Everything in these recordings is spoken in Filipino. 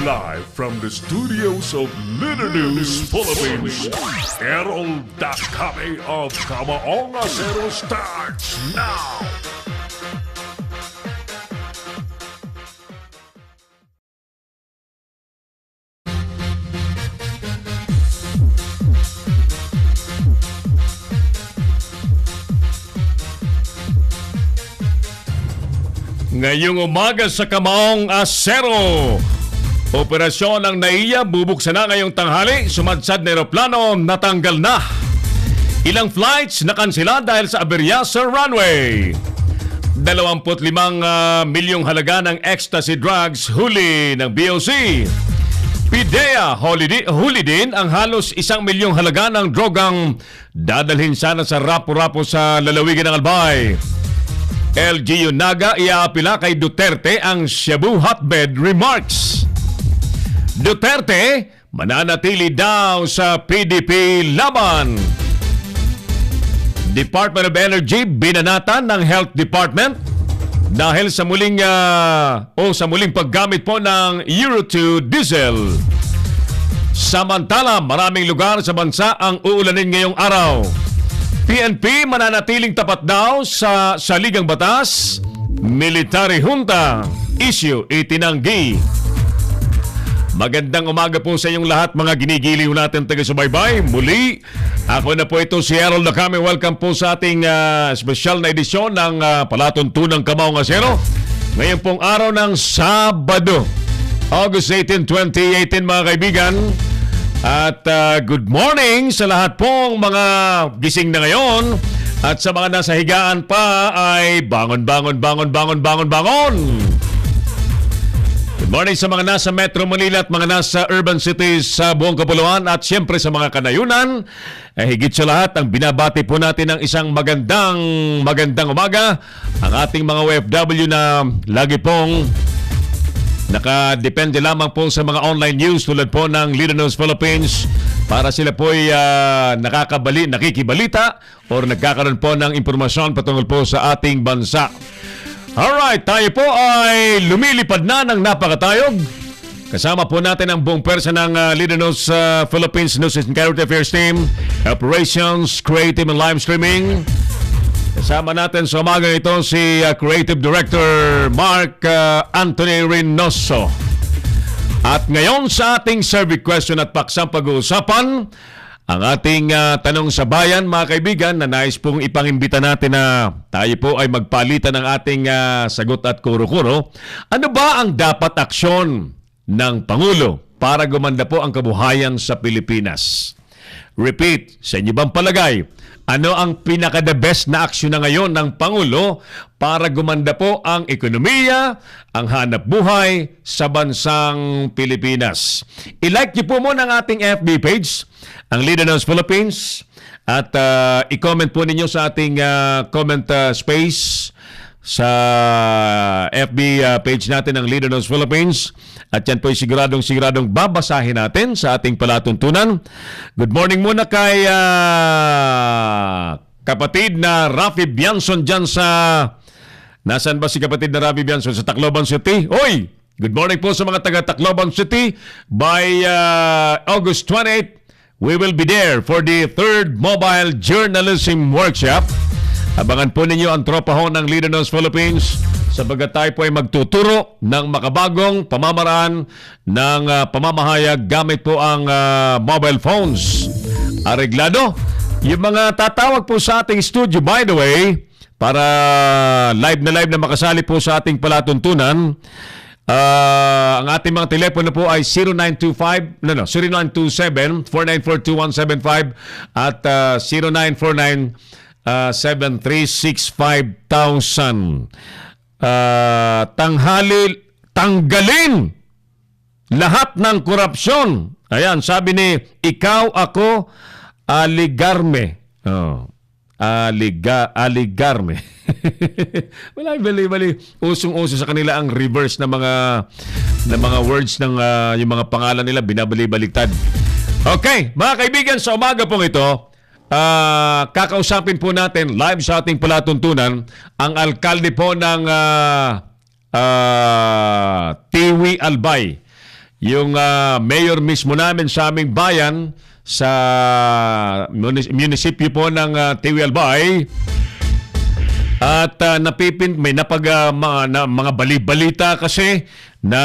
Live from the studios of Leader News Philippines, Errol Dakame of Kamaong Acero starts now! Ngayong umaga sa Kamaong Acero, operasyon ng NAIA bubuksan na ngayong tanghali. Sumadsad na eroplano, natanggal na. Ilang flights nakansela dahil sa aberya sa runway. 25 milyong halaga ng ecstasy drugs huli ng BOC. PIDEA huli din ang halos 1 milyong halaga ng drogang dadalhin sana sa Rapu-Rapu sa lalawigan ng Albay. LGU Naga iaapila kay Duterte ang Cebu hotbed remarks. Duterte mananatili daw sa PDP laban. Department of Energy binanatan ng Health Department dahil sa muling paggamit po ng Euro 2 diesel. Samantala, maraming lugar sa bansa ang uulanin ngayong araw. PNP mananatiling tapat daw sa saligang batas. Military junta issue itinanggi. Magandang umaga po sa inyong lahat, mga ginigiliw natin taga-subaybay. Muli, ako na po ito si Errol Dakame. Welcome po sa ating special na edisyon ng Palatuntunang Kamaong Acero. Ngayon pong araw ng Sabado, August 18, 2018 mga kaibigan. At good morning sa lahat pong mga gising na ngayon. At sa mga nasa higaan pa ay bangon. Good morning sa mga nasa Metro Manila at mga nasa urban cities sa buong kapuluan. At siyempre sa mga kanayunan, higit sa lahat ang binabati po natin ng isang magandang umaga. Ang ating mga OFW na lagi pong nakadepende lamang po sa mga online news tulad po ng Leader News Philippines para sila po ay nakikibalita o nagkakaroon po ng impormasyon patungkol po sa ating bansa. Alright, tayo po ay lumilipad na ng napakatayog. Kasama po natin ang buong pwersa ng Leader News Philippines News and Current Affairs Team, Operations, Creative and Live Streaming. Kasama natin sa umaga ito si Creative Director Mark Anthony Reynoso. At ngayon sa ating survey question at paksang pag-uusapan, ang ating tanong sa bayan, mga kaibigan, na nais pong ipangimbita natin na tayo po ay magpalitan ng ating sagot at kuro-kuro. Ano ba ang dapat aksyon ng Pangulo para gumanda po ang kabuhayan sa Pilipinas? Repeat, sa inyo bang palagay, ano ang pinaka-the best na aksyon na ngayon ng Pangulo para gumanda po ang ekonomiya, ang hanap buhay sa bansang Pilipinas? I-like niyo po muna ang ating FB page, ang Leader News Philippines, at i-comment po ninyo sa ating comment space sa FB page natin ng Leader News Philippines. At yan po ay siguradong babasahin natin sa ating palatuntunan. Good morning muna kay kapatid na Rafi Bianson dyan sa... Nasaan ba si kapatid na Rafi Bianson? Sa Tacloban City? Oy! Good morning po sa mga taga Tacloban City. By August 28, we will be there for the 3rd Mobile Journalism Workshop. Abangan po ninyo ang tropa ho ng Leader News Philippines sabagat tayo po ay magtuturo ng makabagong pamamaraan ng pamamahayag gamit po ang mobile phones. Areglado, yung mga tatawag po sa ating studio, by the way, para live na makasali po sa ating palatuntunan, ang ating mga telepono po ay 0927-4942-175 at 0949-7365,000. Tanggalin lahat ng korupsyon. Ayan, sabi ni Ikaw Ako Aligarme. Aligarme. Mali. Usong-uso sa kanila ang reverse na mga words ng yung mga pangalan nila binabali-baliktad. Okay, mga kaibigan, sa umaga pong ito, kakausapin po natin live sa ating palatuntunan ang alkalde po ng Tiwi Albay. yung mayor mismo namin sa aming bayan sa munisipyo po ng Tiwi Albay. At may mga bali-balita kasi na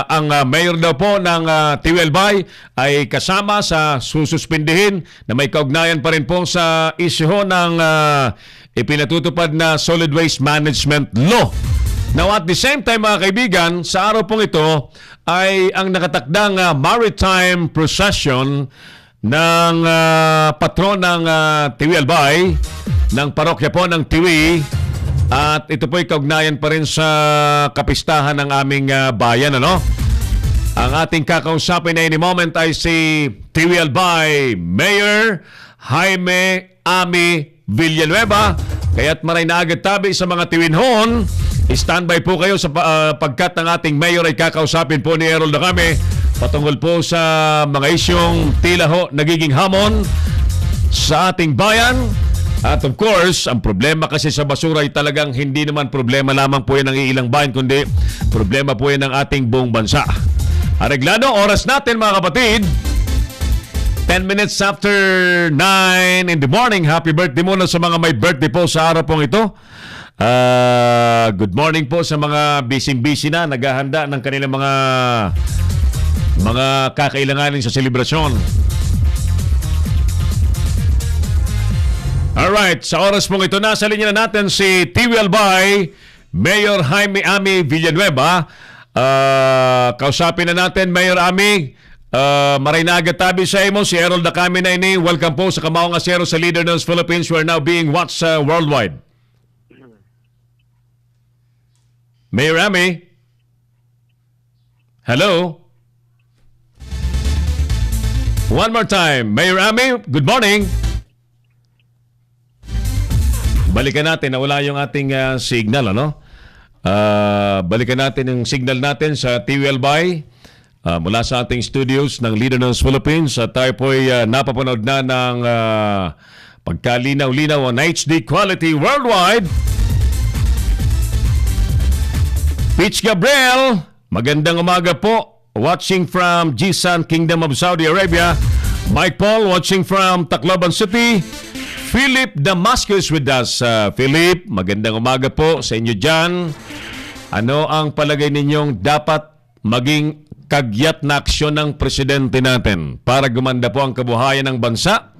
ang mayor daw po ng Tiwi Albay ay kasama sa sususpindihin na may kaugnayan pa rin po sa isyu ng ipinatutupad na Solid Waste Management Law. Now at the same time mga kaibigan, sa araw pong ito ay ang nakatakdang maritime procession ng patron ng Tiwi Albay, ng parokya po ng Tiwi, at ito po'y kaugnayan pa rin sa kapistahan ng aming bayan. Ano? Ang ating kakausapin na any moment ay si Tiwi Albay Mayor Jaime Ami Villanueva. Kaya't maray na agad tabi sa mga Tiwinhon. Standby po kayo sa pagkat ng ating mayor ay kakausapin po ni Errol na kami patungkol po sa mga isyong tila ho nagiging hamon sa ating bayan. At of course, ang problema kasi sa basura ay talagang hindi naman problema lamang po yan ng ilang bayan, kundi problema po yan ng ating buong bansa. Areglado, oras natin mga kapatid. 10 minutes after 9 in the morning. Happy birthday muna sa mga may birthday po sa araw pong ito. Good morning po sa mga busy-busy na naghahanda ng kanilang mga kakailanganin sa selebrasyon. Alright, sa oras pong ito, nasa linya na natin si Tiwi Albay Mayor Jaime Ami Villanueva. Kausapin na natin, Mayor Ami. Maray na agad tabi sa imo si Errol Dacami na ini. Welcome po sa Kamaong Asero sa Leader News Philippines. We are now being watched worldwide. Mayor Ami? Hello? One more time. Mayor Ami, good morning. Balikan natin, nawala yung ating signal, ano? Balikan natin yung signal natin sa Tiwi Albay mula sa ating studios ng Leader News Philippines. At tayo po'y napapanood na ng pagkalinaw-linaw on HD quality worldwide. Peach Gabriel, magandang umaga po. Watching from Jisan, Kingdom of Saudi Arabia. Mike Paul, watching from Tacloban City. Philip Damascus with us. Philip, magandang umaga po sa inyo dyan. Ano ang palagay ninyong dapat maging kagyat na aksyon ng presidente natin para gumanda po ang kabuhayan ng bansa?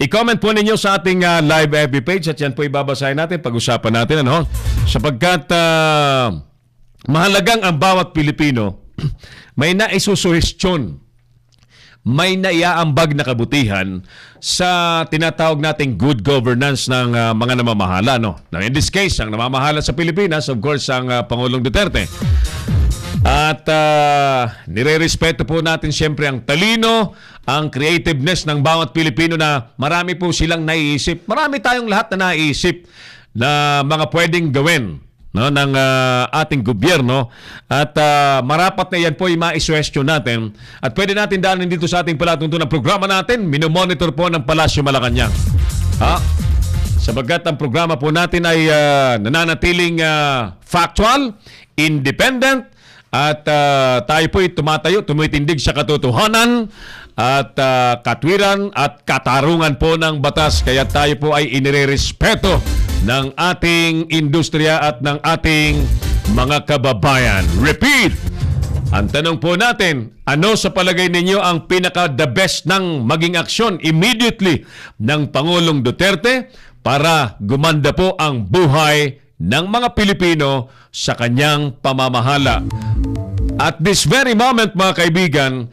I-comment po ninyo sa ating live FB page at yan po ibabasahin natin, pag-usapan natin. Ano? Sapagkat mahalagang ang bawat Pilipino may naisusuhestyon, may naiaambag na kabutihan sa tinatawag nating good governance ng mga namamahala. No? Now, in this case, ang namamahala sa Pilipinas, of course, ang Pangulong Duterte. At nire-respeto po natin siyempre ang talino, ang creativeness ng bawat Pilipino na marami po silang naiisip. Marami tayong lahat na naiisip na mga pwedeng gawin, no, ng ating gobyerno, at marapat na yan po yung ma-iswestiyon natin at pwede natin daanin dito sa ating palatuntunan ng programa natin. Minomonitor po ng Palasyo Malacanang, sabagat ang programa po natin ay nananatiling factual, independent, at tayo po ay tumitindig sa katotohanan at katwiran at katarungan po ng batas. Kaya tayo po ay inirerespeto ng ating industriya at ng ating mga kababayan. Repeat! Ang tanong po natin, ano sa palagay ninyo ang pinaka-the best ng maging aksyon immediately ng Pangulong Duterte para gumanda po ang buhay ng mga Pilipino sa kanyang pamamahala? At this very moment, mga kaibigan,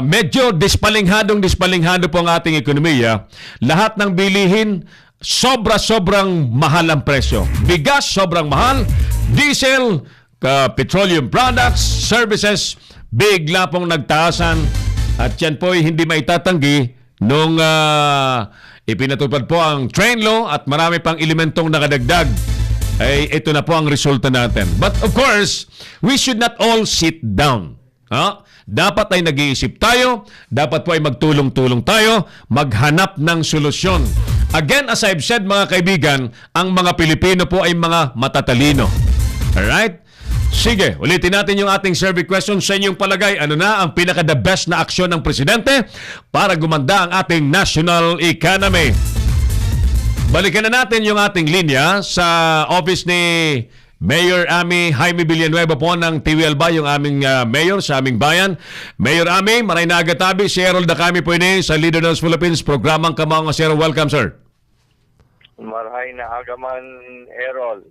medyo dispalinghado po ang ating ekonomiya. Lahat ng bilihin, sobrang mahal ang presyo. Bigas, sobrang mahal. Diesel, petroleum products, services, bigla pong nagtaasan. At yan po ay hindi maitatanggi nung ipinatupad po ang train law at marami pang elementong nakadagdag. Ay ito na po ang resulta natin. But of course, we should not all sit down. Dapat ay nag-iisip tayo, dapat po ay magtulong-tulong tayo, maghanap ng solusyon. Again, as I've said mga kaibigan, ang mga Pilipino po ay mga matatalino. Alright? Sige, ulitin natin yung ating survey question. Sa inyong palagay, ano na ang pinaka-the best na aksyon ng Presidente para gumanda ang ating national economy? Balikan na natin yung ating linya sa office ni Mayor Ami Jaime Villanueva po ng TVLBA, yung aming mayor sa aming bayan. Mayor Ami, maray na agatabi, si Errol Dacami po ini sa Leader ng Philippines, programang Kamao nga Sir. Welcome, sir. Marhay na aga man, Errol.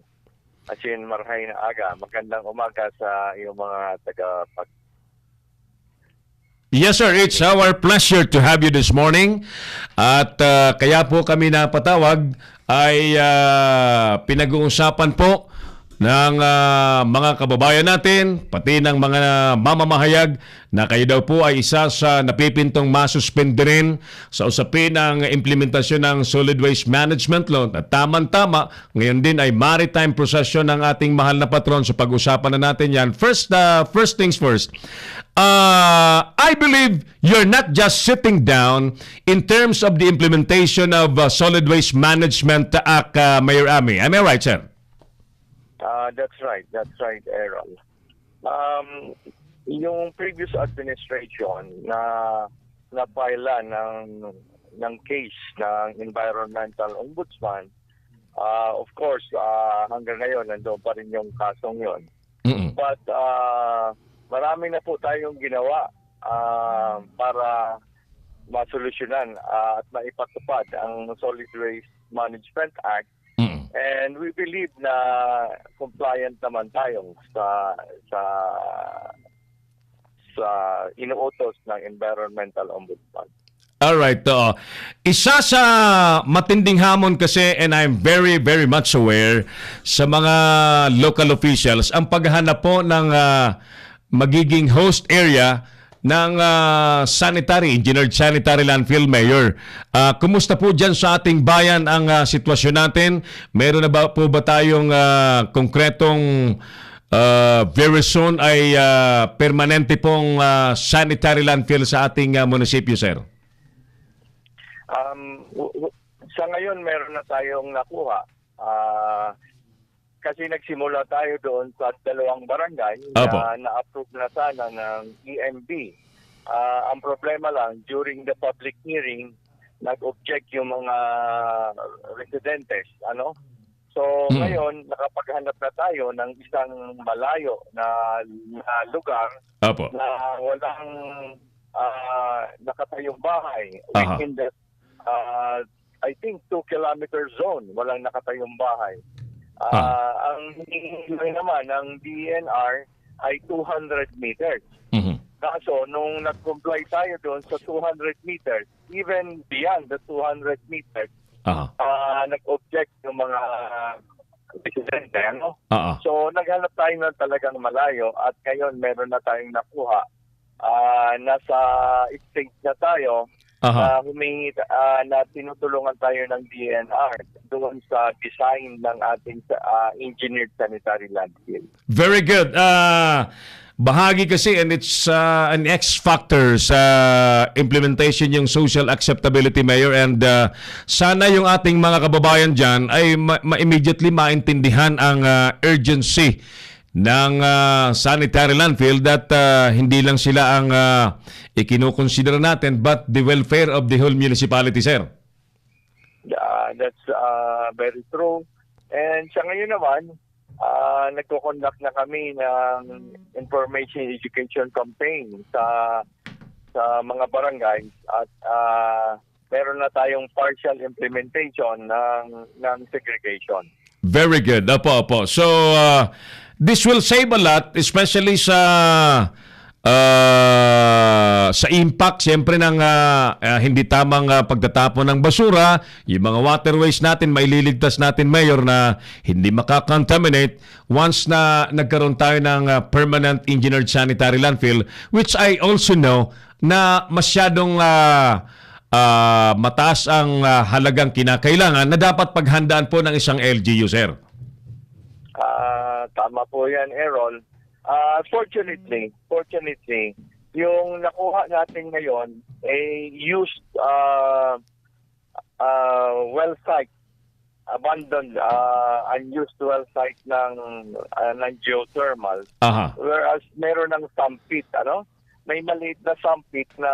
Asin marhay na aga. Magandang umaga sa iyong mga tagapag. Yes, sir. It's our pleasure to have you this morning. At kaya po kami napatawag ay pinag-uusapan po ng mga kababayan natin, pati ng mga mamamahayag na kayo daw po ay isa sa napipintong masuspende rin sa usapin ng implementasyon ng Solid Waste Management Law. At tamang-tama, ngayon din ay maritime procession ng ating mahal na patron. So pag-usapan na natin yan. First things first. I believe you're not just sitting down in terms of the implementation of Solid Waste Management Act, Mayor Ami. Am I right, sir? That's right. That's right, Errol. Yung previous administration na paila ng case ng Environmental Ombudsman, of course, hanggang ngayon nandoon pa rin yung kasong yon. But marami na po tayong ginawa para masolusyonan at maipatupad ang Solid Waste Management Act. And we believe na compliant naman tayo sa inuutos ng Environmental Ombudsman. Alright. Isa sa matinding hamon kasi, and I'm very, very much aware sa mga local officials, ang paghahanap po ng magiging host area ng engineered sanitary landfill, Mayor. Kumusta po dyan sa ating bayan ang sitwasyon natin? Meron na ba po ba tayong konkretong very soon ay permanente pong sanitary landfill sa ating munisipyo, sir? Sa ngayon, meron na tayong nakuha. Kasi nagsimula tayo doon sa 2 barangay na na-approve na sana ng EMB. Ang problema lang, during the public hearing, nag-object yung mga residentes. So, ngayon, nakapaghanap na tayo ng isang malayo na lugar na walang nakatayong bahay. Within the, I think, 2-kilometer zone, walang nakatayong bahay. Ang hinihingi naman ng DNR ay 200 meters. Kaso, nung nag-comply tayo doon sa 200 meters, even beyond the 200 meters, nag-object yung mga residente. So, naghanap tayo na talagang malayo at ngayon meron na tayong nakuha. Nasa stage na tayo na humingi na tinutulungan tayo ng DNR doon sa design ng ating engineered sanitary landfill. Very good. Bahagi kasi, and it's an X factor sa implementation yung social acceptability, Mayor, and sana yung ating mga kababayan dyan ay immediately maintindihan ang urgency ng sanitary landfill that hindi lang sila ang ikinukonsidera natin but the welfare of the whole municipality, sir. That's very true. And sa ngayon naman, nagko-conduct na kami ng information education campaign sa mga barangay at meron na tayong partial implementation ng segregation. Very good. Apo. So, this will save a lot, especially sa impact siyempre ng hindi tamang pagtatapon ng basura, yung mga waterways natin maililigtas natin, Mayor, na hindi makakontaminate once na nagkaroon tayo ng permanent engineered sanitary landfill, which I also know na masyadong mataas ang halagang kinakailangan na dapat paghandaan po ng isang LGU, sir. Tama po yan, Errol. Fortunately, yung nakuha natin ngayon ay used well site abandoned unused well site ng geothermal. Aha. Whereas meron ng sump pit, may maliit na sump pit na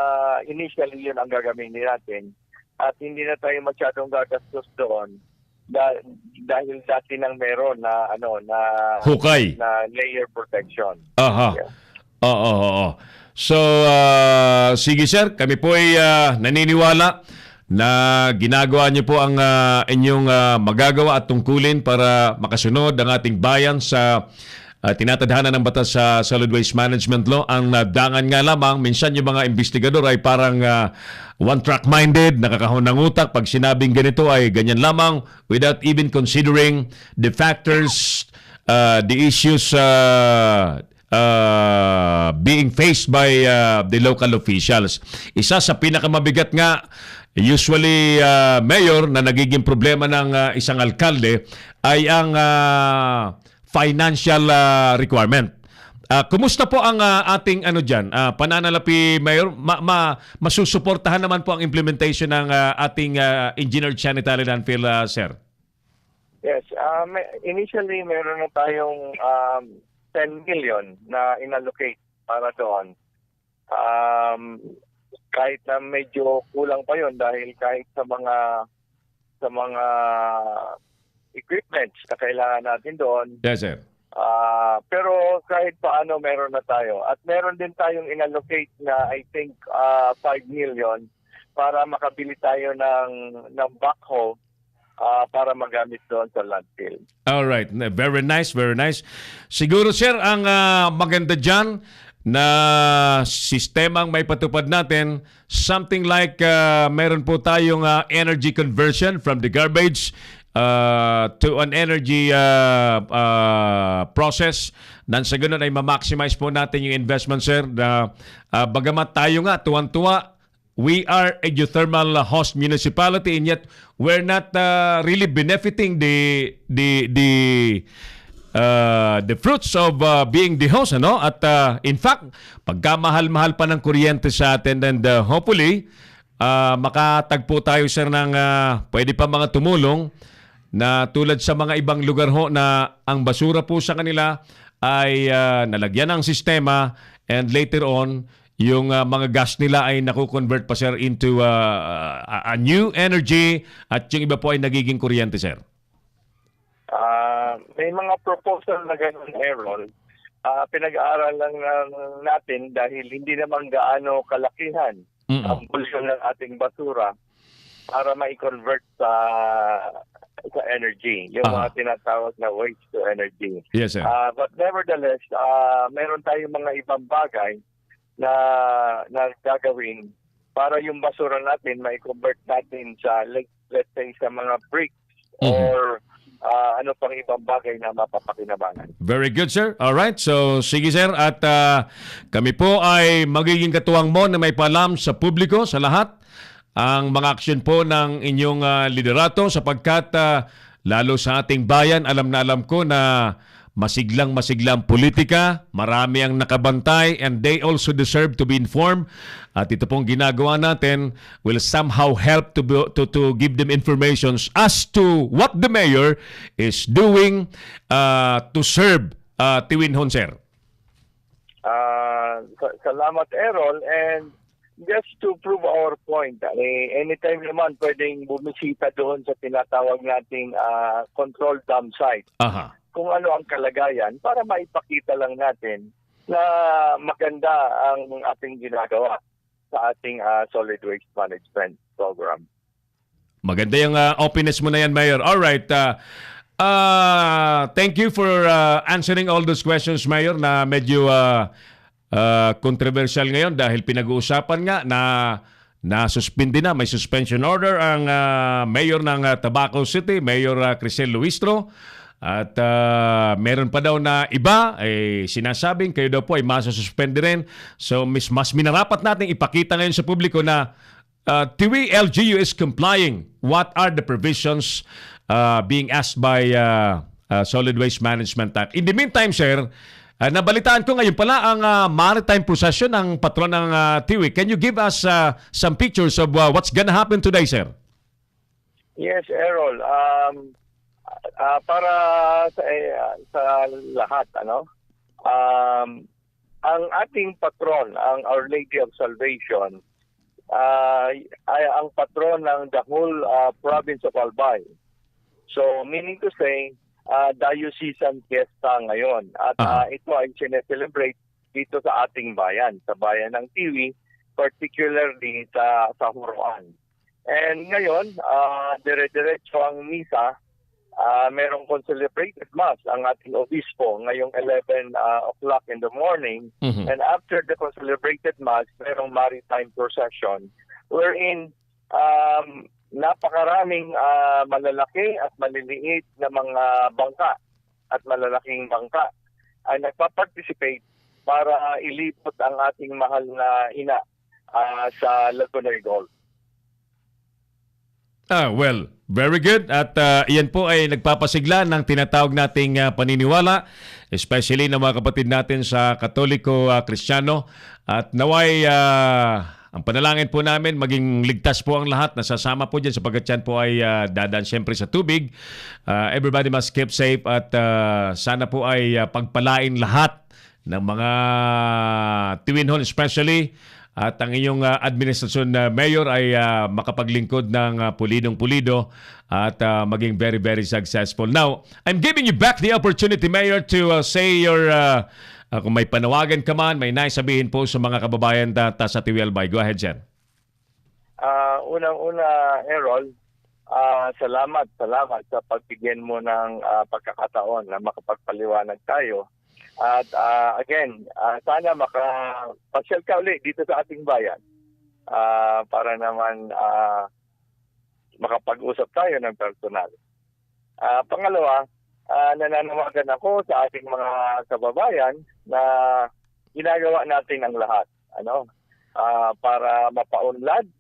initially yun ang gagamitin natin. At hindi na tayo masyadong gagastos doon dahil dati nang meron na Hukay. na layer protection. Aha. Yeah. Oo. So, sige sir, kami po ay naniniwala na ginagawa niyo po ang inyong magagawa at tungkulin para makasunod ang ating bayan sa tinatadhana ng batas sa Solid Waste Management Law. Ang dangan nga lamang, minsan yung mga investigador ay parang one-track-minded, nakakahon ng utak. Pag sinabing ganito ay ganyan lamang without even considering the factors, the issues being faced by the local officials. Isa sa pinakamabigat nga, usually, mayor, na nagiging problema ng isang alkalde ay ang financial requirement. Kumusta po ang ating pananalapi, Mayor? Masusuportahan naman po ang implementation ng ating engineered sanitary landfill, sir? Yes. Initially, meron na tayong 10 million na inallocate para doon. Kahit na medyo kulang pa yon dahil kahit sa mga equipments na kailangan natin doon. Yes, sir. Pero kahit paano meron na tayo. At meron din tayong inallocate na I think 5 million para makabili tayo ng backhoe para magamit doon sa landfill. All right. Very nice, very nice. Siguro, sir, ang maganda dyan na sistemang may patupad natin, something like meron po tayong energy conversion from the garbage to an energy process. Nang sa ganun ay ma-maximize po natin yung investment, sir. Bagamat tayo nga, tuwan-tuwa, we are a geothermal host municipality and yet we're not really benefiting the fruits of being the host, At in fact, pagka mahal-mahal pa ng kuryente sa atin and hopefully makatagpo tayo, sir, ng pwede pa mga tumulong na tulad sa mga ibang lugar ho na ang basura po sa kanila ay nalagyan ng sistema and later on yung mga gas nila ay naku-convert pa, sir, into a new energy at yung iba po ay nagiging kuryente, sir. May mga proposal na ganun, Aaron. Pinag-aaral lang natin dahil hindi naman gaano kalakihan ang polusyon ng ating basura para ma-convert sa energy, yung mga tinatawag na waste to energy. Yes, sir. But nevertheless, meron tayong mga ibang bagay na gagawin para yung basura natin ma-convert natin sa, let's say, sa mga bricks or ano pang ibang bagay na mapapakinabangan. Very good, sir. All right. So, sige, sir. At kami po ay magiging katuwang mo na may paalam sa publiko, sa lahat, ang mga aksyon po ng inyong liderato sapagkat lalo sa ating bayan, alam na alam ko na masiglang politika, marami ang nakabantay and they also deserve to be informed. At ito pong ginagawa natin will somehow help to give them information as to what the mayor is doing to serve Tiwinhon, sir. Salamat, Errol. And just to prove our point, anytime naman pwedeng bumisita doon sa tinatawag nating control dam site. Aha. Kung ano ang kalagayan para maipakita lang natin na maganda ang ating ginagawa sa ating solid waste management program. Maganda yung openness mo na yan, Mayor. All right. Thank you for answering all those questions, Mayor, na medyo controversial ngayon dahil pinag-uusapan nga na nasuspindi na, may suspension order ang Mayor ng Tabaco City, Mayor Crisel Luistro. At meron pa daw na iba sinasabing kayo daw po ay masususpende rin. So mas minarapat natin ipakita ngayon sa publiko na Tiwi LGU is complying. What are the provisions being asked by Solid Waste Management Act? In the meantime, sir, nabalitaan ko ngayon pala ang maritime procession ng patron ng Tiwi. Can you give us some pictures of what's gonna happen today, sir? Yes, Errol. para sa lahat, ano? Ang ating patron, ang Our Lady of Salvation, ay ang patron ng the whole province of Albay. So, meaning to say, diocesan fiesta ngayon. At ito ay sineselebrate dito sa ating bayan, sa bayan ng Tiwi, particularly sa Huroan. And ngayon, dire-diretso ang misa. Merong celebrated mass ang ating obispo ngayong 11 o'clock in the morning. And after the celebrated mass, merong maritime procession wherein napakaraming malalaki at maliliit na mga bangka at malalaking bangka ay nagpa-participate para ilipot ang ating mahal na ina sa Lagunoy Gulf. Well, very good. At iyan po ay nagpapasigla ng tinatawag nating paniniwala, especially ng mga kapatid natin sa Katoliko, Kristiyano. At naway, ang panalangin po namin, maging ligtas po ang lahat. Nasasama po dyan sapagkat yan po ay dadaan siyempre sa tubig. Everybody must keep safe at sana po ay pagpalain lahat ng mga Tiwinhon especially. At ang inyong administrasyon na mayor ay makapaglingkod ng pulidong-pulido at maging very, very successful. Now, I'm giving you back the opportunity, Mayor, to say your, kung may panawagan ka man, may naisabihin po sa mga kababayan sa Tiwi Albay. Go ahead, Jen. Unang-una, Errol, salamat sa pagbigyan mo ng pagkakataon na makapagpaliwanag tayo. At again, sana makapasyal ka ulit dito sa ating bayan para naman makapag-usap tayo ng personal. Pangalawa, nananawagan ako sa ating mga kababayan na ginagawa natin ang lahat para mapaunlad,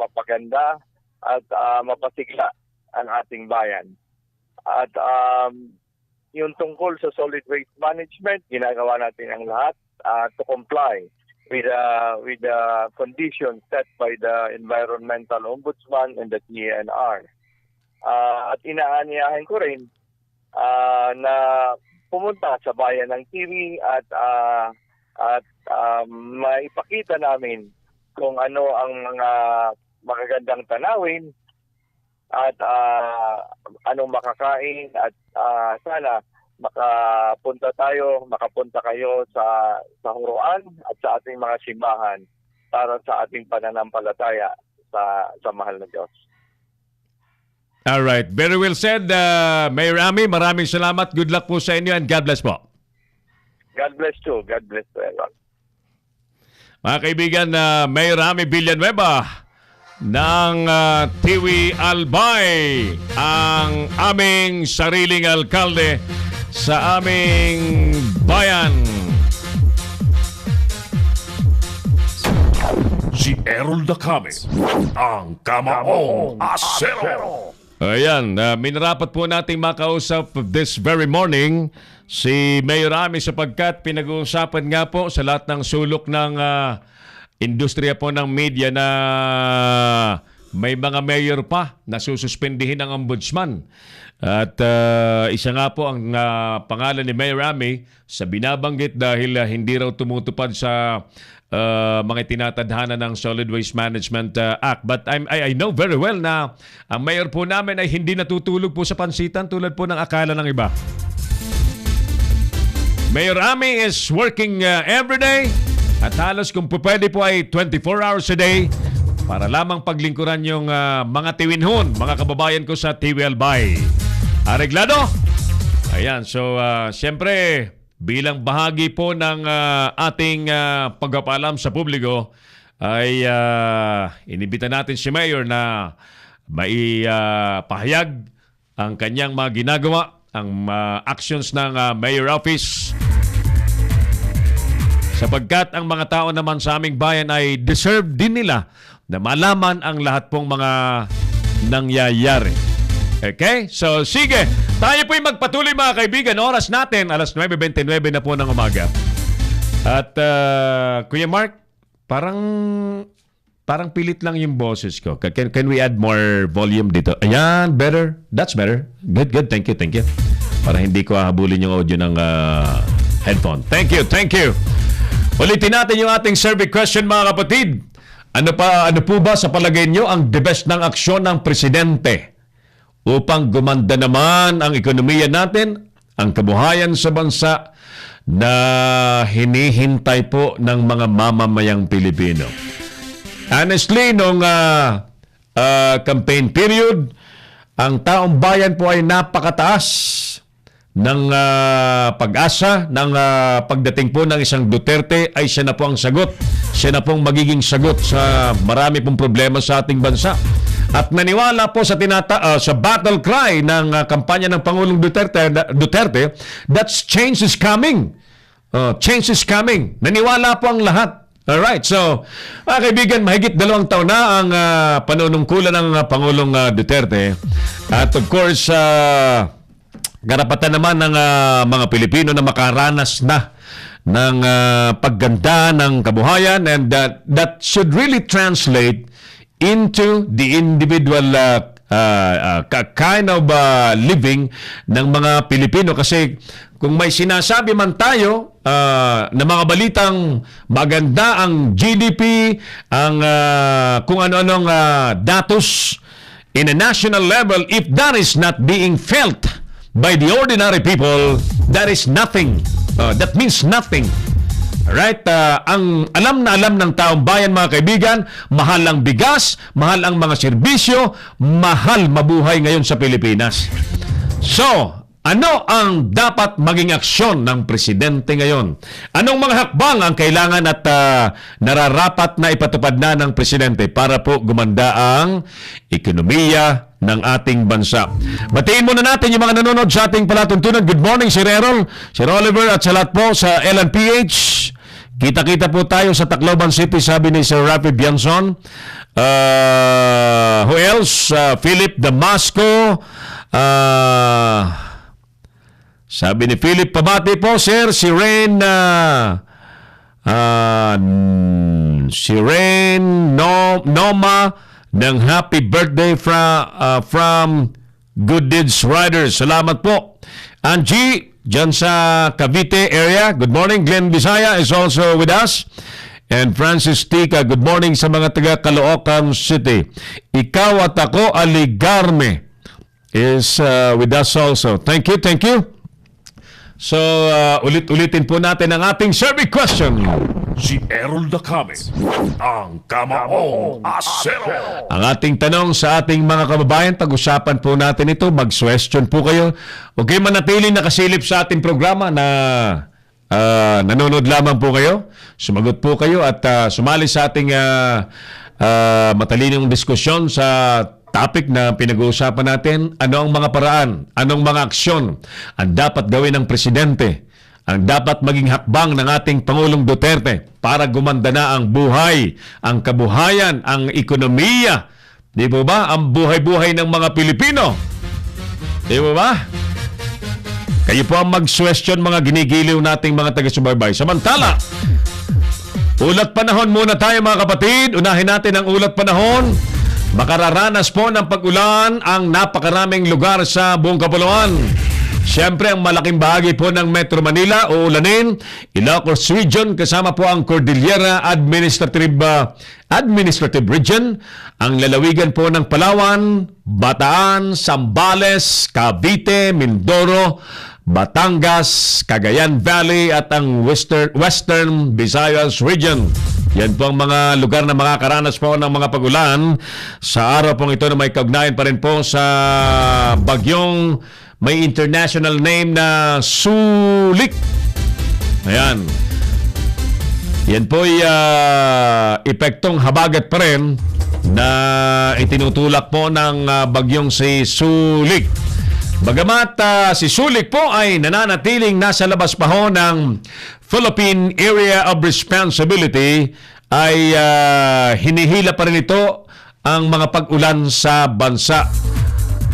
mapaganda at mapasigla ang ating bayan. At yung tungkol sa solid waste management, ginagawa natin ang lahat to comply with the conditions set by the Environmental Ombudsman and the DENR. At inaanyayahan ko rin na pumunta sa bayan ng Tiwi at maipakita namin kung ano ang mga magagandang tanawin at anong makakain at sana makapunta kayo sa Huroan at sa ating mga simbahan para sa ating pananampalataya sa mahal na Diyos. All right. Very well said, Mayor Ami. Maraming salamat. Good luck po sa inyo and God bless po. God bless too. God bless to everyone. Mga kaibigan, Mayor Ami Villanueva ng Tiwi Albay, ang aming sariling alkalde sa aming bayan. Si Errol Dacame, ang kamaong asero. Ayan, minarapat po nating makausap this very morning si Mayor Ami sapagkat pinag-uusapan nga po sa lahat ng sulok ng industriya po ng media na may mga mayor pa na sususpendihin ng ombudsman. At isa nga po ang pangalan ni Mayor Ami sa binabanggit dahil hindi raw tumutupad sa mga tinatadhana ng Solid Waste Management Act. But I know very well na ang mayor po namin ay hindi natutulog po sa pansitan tulad po ng akala ng iba. Mayor Ami is working every day. At halos kung pwede po ay 24 hours a day para lamang paglingkuran yung mga Tiwinhon, mga kababayan ko sa Tiwi Albay. Areglado? Ayan, so siyempre bilang bahagi po ng ating pagpapaalam sa publiko ay inibita natin si Mayor na maipahayag ang kanyang mga ginagawa, ang actions ng Mayor Office. Sapagkat ang mga tao naman sa aming bayan ay deserve din nila na malaman ang lahat pong mga nangyayari. Okay? So, sige. Tayo po'y magpatuloy mga kaibigan. Oras natin, alas 9:29 na po ng umaga. At, Kuya Mark, parang Parang pilit lang yung boses ko. Can we add more volume dito? Ayan, better. That's better. Good. Thank you. Para hindi ko hahabulin yung audio ng headphone. Thank you. Ulitin natin yung ating survey question, mga kapatid. Ano po ba sa palagay nyo ang the best ng aksyon ng presidente upang gumanda naman ang ekonomiya natin, ang kabuhayan sa bansa na hinihintay po ng mga mamamayang Pilipino? Honestly, nung campaign period, ang taong bayan po ay napakataas ng pag-asa ng pagdating po ng isang Duterte ay siya na po ang sagot. Siya na pong magiging sagot sa marami pong problema sa ating bansa. At naniwala po sa sa battle cry ng kampanya ng Pangulong Duterte, that change is coming. Change is coming. Naniwala po ang lahat. Alright, so kaibigan, mahigit 2 taon na ang panunungkulan ng Pangulong Duterte. At of course, karapatan naman ng mga Pilipino na makaranas na ng pagganda ng kabuhayan, and that should really translate into the individual kind of living ng mga Pilipino. Kasi kung may sinasabi man tayo na mga balitang maganda ang GDP, ang kung ano-anong datos in a national level, if that is not being felt by the ordinary people, that is nothing. That means nothing. Right? Ang alam na alam ng taong bayan, mga kaibigan, mahal ang bigas, mahal ang mga serbisyo, mahal mabuhay ngayon sa Pilipinas. So, ano ang dapat maging aksyon ng presidente ngayon? Anong mga hakbang ang kailangan at nararapat na ipatupad na ng presidente para po gumanda ang ekonomiya ng ating bansa? Batiin muna natin yung mga nanonood sa ating palatuntunan. Good morning, Sir Errol, Sir Oliver, at sa lahat po sa LNPH. Kita-kita po tayo sa Tacloban City, sabi ni Sir Rafi Bianzon. Who else? Philip Damasco. Sabi ni Philip, pabati po, sir, si Rain Noma ng happy birthday from Good Deeds Riders. Salamat po. Angie, dyan sa Cavite area, good morning. Glenn Bisaya is also with us. And Francis Tika, good morning sa mga taga Caloocan City. Ikaw at ako, Aligarme, is with us also. Thank you. So, ulit-ulitin po natin ang ating survey question. Si Errol Dacame, ang Kamaong Asero. Ang ating tanong sa ating mga kababayan, pag-usapan po natin ito, mag-question po kayo. Huwag kayo manatiling nakasilip sa ating programa na nanonood lamang po kayo. Sumagot po kayo at sumali sa ating matalinong diskusyon sa topic na pinag-uusapan natin. Ano ang mga paraan, anong mga aksyon ang dapat gawin ng presidente, ang dapat maging hakbang ng ating Pangulong Duterte para gumanda na ang buhay, ang kabuhayan, ang ekonomiya. Di ba ba? Ang buhay-buhay ng mga Pilipino. Di ba ba? Kayo po ang mag-question, mga ginigiliw nating mga taga-subaybay. Samantala, ulat panahon muna tayo, mga kapatid. Unahin natin ang ulat panahon. Makararanas po ng pag-ulan ang napakaraming lugar sa buong Kapuluan. Siyempre, ang malaking bahagi po ng Metro Manila uulanin, Ilocos Region, kasama po ang Cordillera Administrative Region, ang lalawigan po ng Palawan, Bataan, Zambales, Cavite, Mindoro, Batangas, Cagayan Valley at ang Western Visayas Region. Yan po ang mga lugar na makakaranas po ng mga pag-ulan sa araw pong ito na may kaugnayan pa rin po sa bagyong may international name na Sulik. Ayan. Yan po ay epektong habagat pa rin na itinutulak po ng bagyong si Sulik. Bagamat si Sulik po ay nananatiling nasa labas pa ho ng Philippine Area of Responsibility, ay hinihila pa rin ito ang mga pag-ulan sa bansa.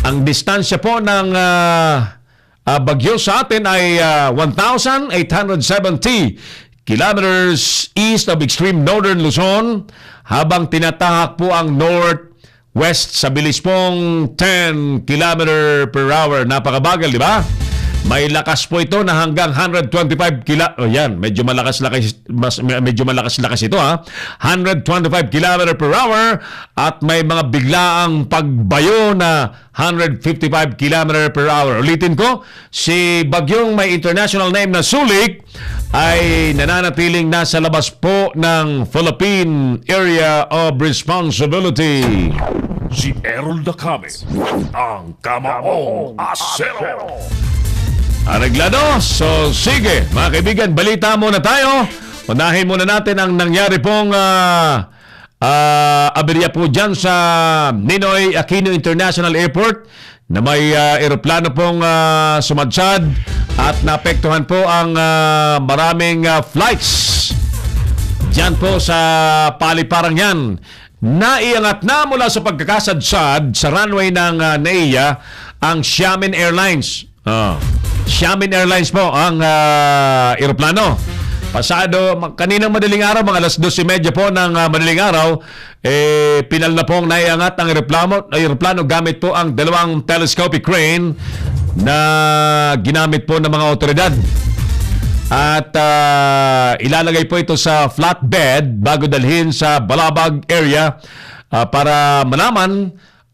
Ang distansya po ng bagyo sa atin ay 1,870 kilometers east of extreme northern Luzon, habang tinatahak po ang northwest sa bilis pong 10 kilometer per hour. Napakabagal, di ba? May lakas po ito na hanggang 125 yan, medyo malakas ito ha. 125 km per hour at may mga biglaang pagbayo na 155 km per hour. Ulitin ko, si bagyong may international name na Sulik ay nananatiling nasa labas po ng Philippine Area of Responsibility. Si Errol Dacame, ang Kamaong Asero. Areglado. So sige, mga kaibigan, balita muna tayo. Unahin muna natin ang nangyari pong aberya po dyan sa Ninoy Aquino International Airport na may eroplano pong sumadsad at naapektuhan po ang maraming flights dyan po sa paliparang yan. Naiangat na mula sa pagkakasadsad sa runway ng NAIA ang Xiamen Airlines. Xiamen Airlines po ang eroplano. Pasado, kaninang madaling araw, mga alas 12:30 po ng madaling araw, pinal na pong naiangat ang eroplano gamit po ang dalawang telescopic crane na ginamit po ng mga otoridad. At ilalagay po ito sa flatbed bago dalhin sa Balabag area para malaman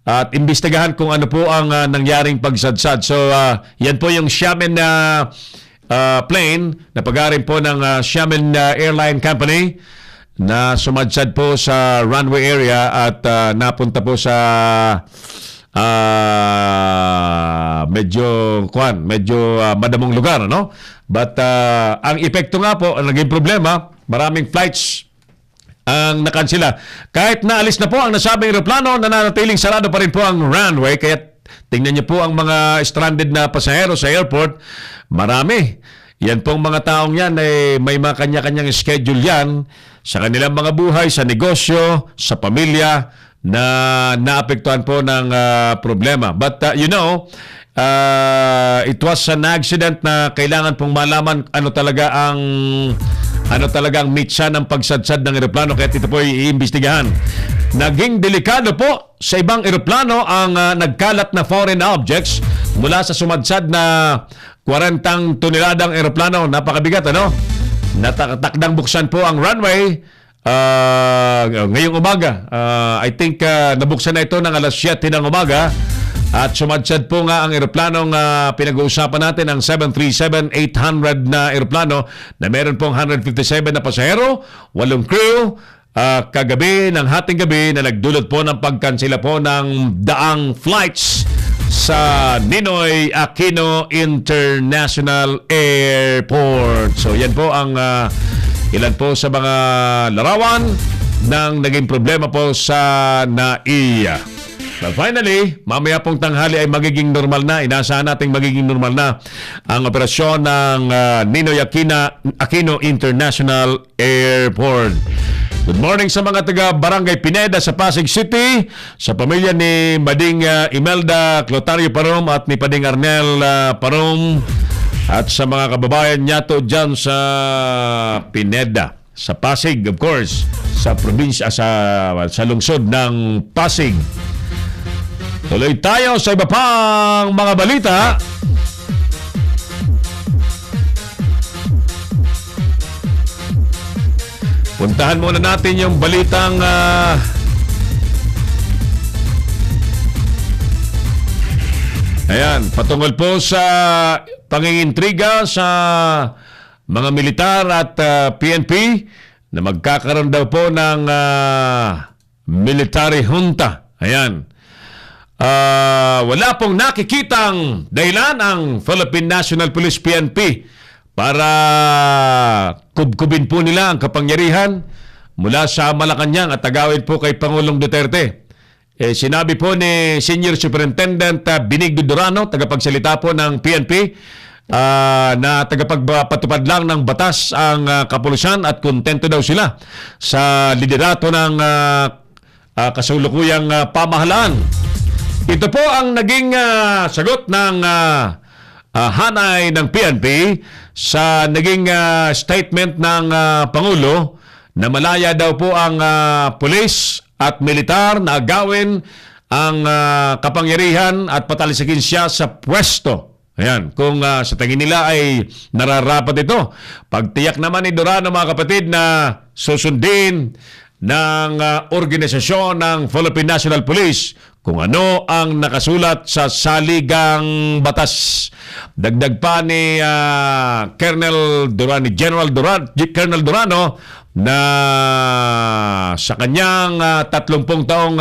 at imbestigahan kung ano po ang nangyaring pagsadsad. So, yan po yung Xiamen plane na pag-aari po ng Xiamen Airline Company na sumadsad po sa runway area at napunta po sa medyo madamong lugar, no? But ang epekto nga po, ang naging problema, maraming flights ang nakansila. Kahit naalis na po ang nasabing eroplano, nananatiling sarado pa rin po ang runway. Kaya tingnan niyo po ang mga stranded na pasahero sa airport. Marami. Yan pong mga taong yan, may mga kanya-kanyang schedule yan sa kanilang mga buhay, sa negosyo, sa pamilya na naapektuhan po ng problema. But it was an accident na kailangan pong malaman ano talagang mitsa ng pagsadsad ng eroplano, kaya ito po ay iimbestigahan. Naging delikado po sa ibang eroplano ang nagkalat na foreign objects mula sa sumadsad na 40 toneladang eroplano. Napakabigat, ano? Natakdang buksan po ang runway ngayong umaga. I think nabuksan na ito ng alas 7 ng umaga. At sumadsad po nga ang eroplanong pinag-uusapan natin, ang 737-800 na eroplano na meron pong 157 na pasahero, 8 crew, kagabi ng hating gabi na nagdulot po ng pagkansela po ng daang flights sa Ninoy Aquino International Airport. So yan po ang ilan po sa mga larawan ng naging problema po sa NAIA. But finally, mamaya pong tanghali ay magiging normal na. Inaasahan natin magiging normal na ang operasyon ng Ninoy Aquino International Airport. Good morning sa mga taga Barangay Pineda sa Pasig City, sa pamilya ni Mading Imelda Clotario Parom at ni Pading Arnel Parom, at sa mga kababayan niya to dyan sa Pineda, sa Pasig, of course, sa probinsya, sa lungsod ng Pasig. Tuloy tayo sa iba pang mga balita. Puntahan muna natin yung balitang patungkol po sa pangingintriga sa mga militar at PNP na magkakaroon daw po ng military junta. Wala pong nakikitang dahilan ang Philippine National Police PNP para kubkubin po nila ang kapangyarihan mula sa Malacanang at tagawin po kay Pangulong Duterte. Sinabi po ni Senior Superintendent Benigno Durano, tagapagsalita po ng PNP, na tagapagpatupad lang ng batas ang kapulisan at kontento daw sila sa liderato ng kasulukuyang pamahalaan. Ito po ang naging sagot ng hanay ng PNP sa naging statement ng Pangulo na malaya daw po ang pulis at militar na agawin ang kapangyarihan at patalisigin siya sa pwesto. Ayan, kung sa tingin nila ay nararapat ito. Pagtiyak naman ni Durano, mga kapatid, na susundin ng organisasyon ng Philippine National Police kung ano ang nakasulat sa saligang batas. Dagdag pa ni Colonel Durano na sa kanyang 30 taong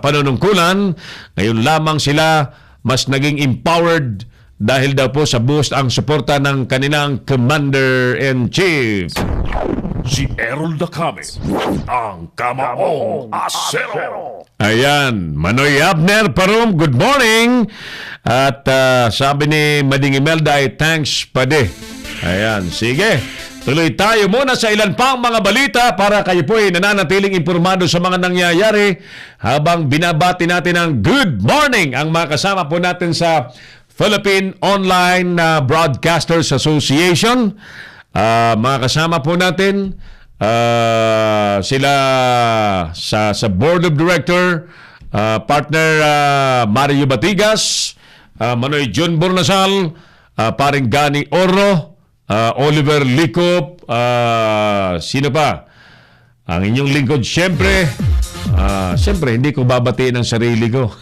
panunungkulan, ngayon lamang sila mas naging empowered dahil daw po sa boost ang suporta ng kanilang Commander-in-Chief. Si Errol Dacame, ang Kamaong Asero. Ayan, Manoy Abner Parum, good morning. At sabi ni Mading Imelda ay thanks pade. Ayan, sige. Tuloy tayo muna sa ilan pang mga balita para kayo po ay nananatiling impormado sa mga nangyayari habang binabati natin ang good morning ang mga kasama po natin sa Philippine Online Broadcasters Association. Mga kasama po natin sila sa Board of Director, partner Mario Batigas, Manoy John Bornasal, paring Gani Oro, Oliver Licop, sino pa? Ang inyong lingkod, siyempre, hindi ko babatiin ang sarili ko.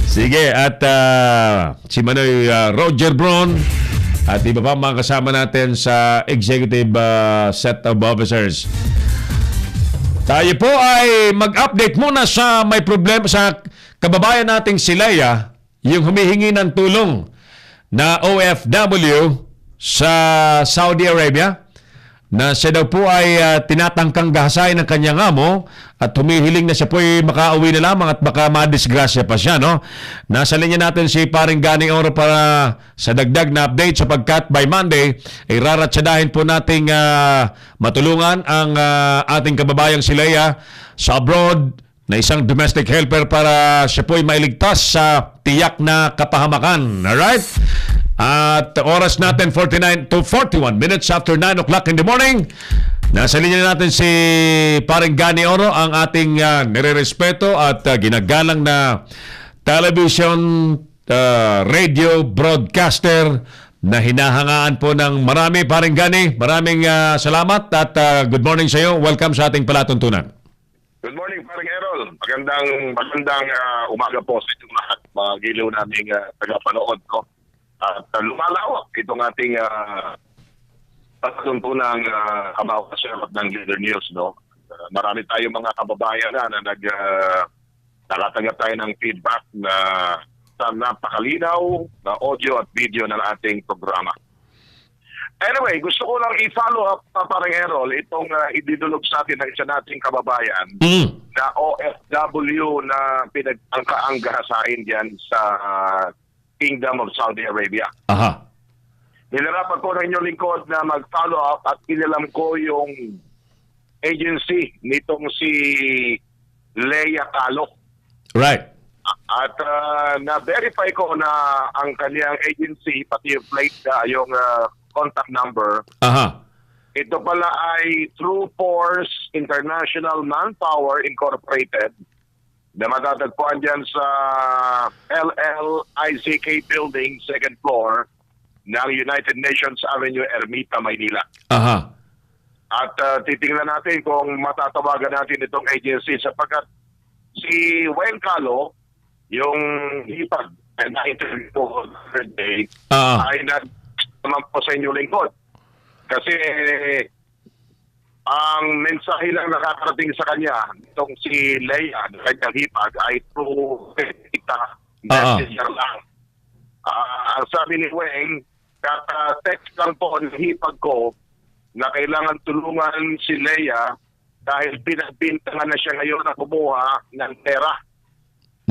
Sige, at si Manoy Roger Bron at iba pa mga kasama natin sa executive set of officers. Tayo po ay mag-update muna sa may problema sa kababayan nating si Leia, yung humihingi ng tulong na OFW sa Saudi Arabia, na siya daw po ay tinatangkang gahasain ng kanyang amo at humihiling na siya po ay makauwi na lamang at baka madisgrasya pa siya, no? Nasa linya natin si paring Gani Oro para sa dagdag na update sapagkat by Monday ay raratsadahin po nating matulungan ang ating kababayang si Leia sa abroad na isang domestic helper para siya po ay mailigtas sa tiyak na kapahamakan. Alright? At oras natin 41 minutes after 9 o'clock in the morning. Nasa linya natin si paring Gani Oro, ang ating nirerespeto at ginagalang na television radio broadcaster na hinahangaan po ng marami. Paring Gani, maraming salamat at good morning sa iyo. Welcome sa ating palatuntunan. Good morning, paring Errol. Magandang umaga po sa inyong lahat, mga giliw naming tagapanood, no? At lumalawak itong ating pagtuntunang kabawasan ng Leader News, no? Marami tayong mga kababayan na nakatanggap tayo ng feedback na sa napakalinaw na audio at video ng ating programa. Anyway, gusto ko lang i-follow up, parang Errol, itong ididulog sa atin ng isa nating kababayan na OFW na pinagtangkaang gahasain dyan sa Kingdom of Saudi Arabia. Aha. Nilarapat ko ng inyong lingkod na mag-follow up at inilam ko yung agency nitong si Leia Calo. Right. At na-verify ko na ang kanyang agency, pati yung plate, yung contact number, ito pala ay True Force International Manpower Incorporated na matatagpuan dyan sa LLICK Building, second floor ng United Nations Avenue, Ermita, Maynila. At titingnan natin kung matatawagan natin itong agency sapagkat si Wayne Calo, yung hipag na interview ko third day, ay naman po sa inyong lingkod. Kasi ang mensahe lang nakakarating sa kanya itong si Leia, kanyang hipag, ay through messenger lang. Ang sabi ni Wayne, kaka-text lang po ng hipag ko na kailangan tulungan si Leia dahil pinagbintangan na siya ngayon na kumuha ng pera.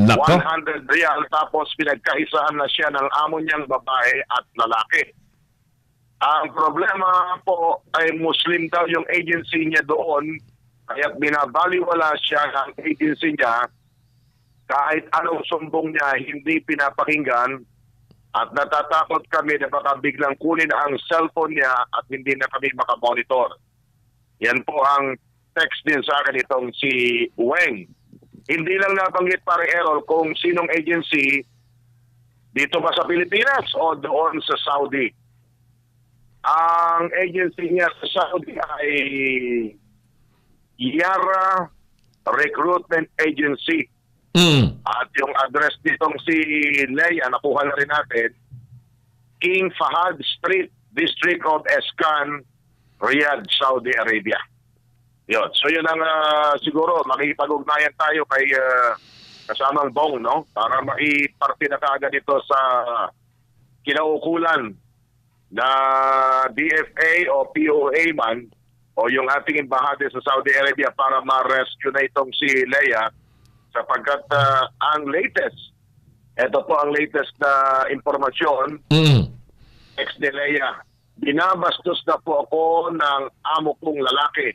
Nako. 100 real, tapos pinagkaisahan na siya ng amo niyang babae at lalaki. Ang problema po ay Muslim daw yung agency niya doon, kaya binabaliwala siya ng agency niya. kahit anong sumbong niya, hindi pinapakinggan at natatakot kami na baka biglang kunin ang cellphone niya at hindi na kami makamonitor. Yan po ang text din sa akin itong si Weng. Hindi lang nabanggit pare Errol kung sinong agency dito ba sa Pilipinas o doon sa Saudi. Ang agency niya sa Saudi ay Yara Recruitment Agency. At yung address nitong si Leia, nakuha na rin natin, King Fahad Street, District of Escan, Riyadh, Saudi Arabia. Yun. So yun ang siguro makikipag-ugnayan tayo kay kasamang Bong, no? Para maiparte na kaagad ito sa kinaukulan na DFA o POA man o yung ating embahada sa Saudi Arabia para ma-rescue na itong si Leia sapagkat ang latest, ito po ang latest na informasyon, ex de Leia, binabastos na po ako ng amo kong lalaki.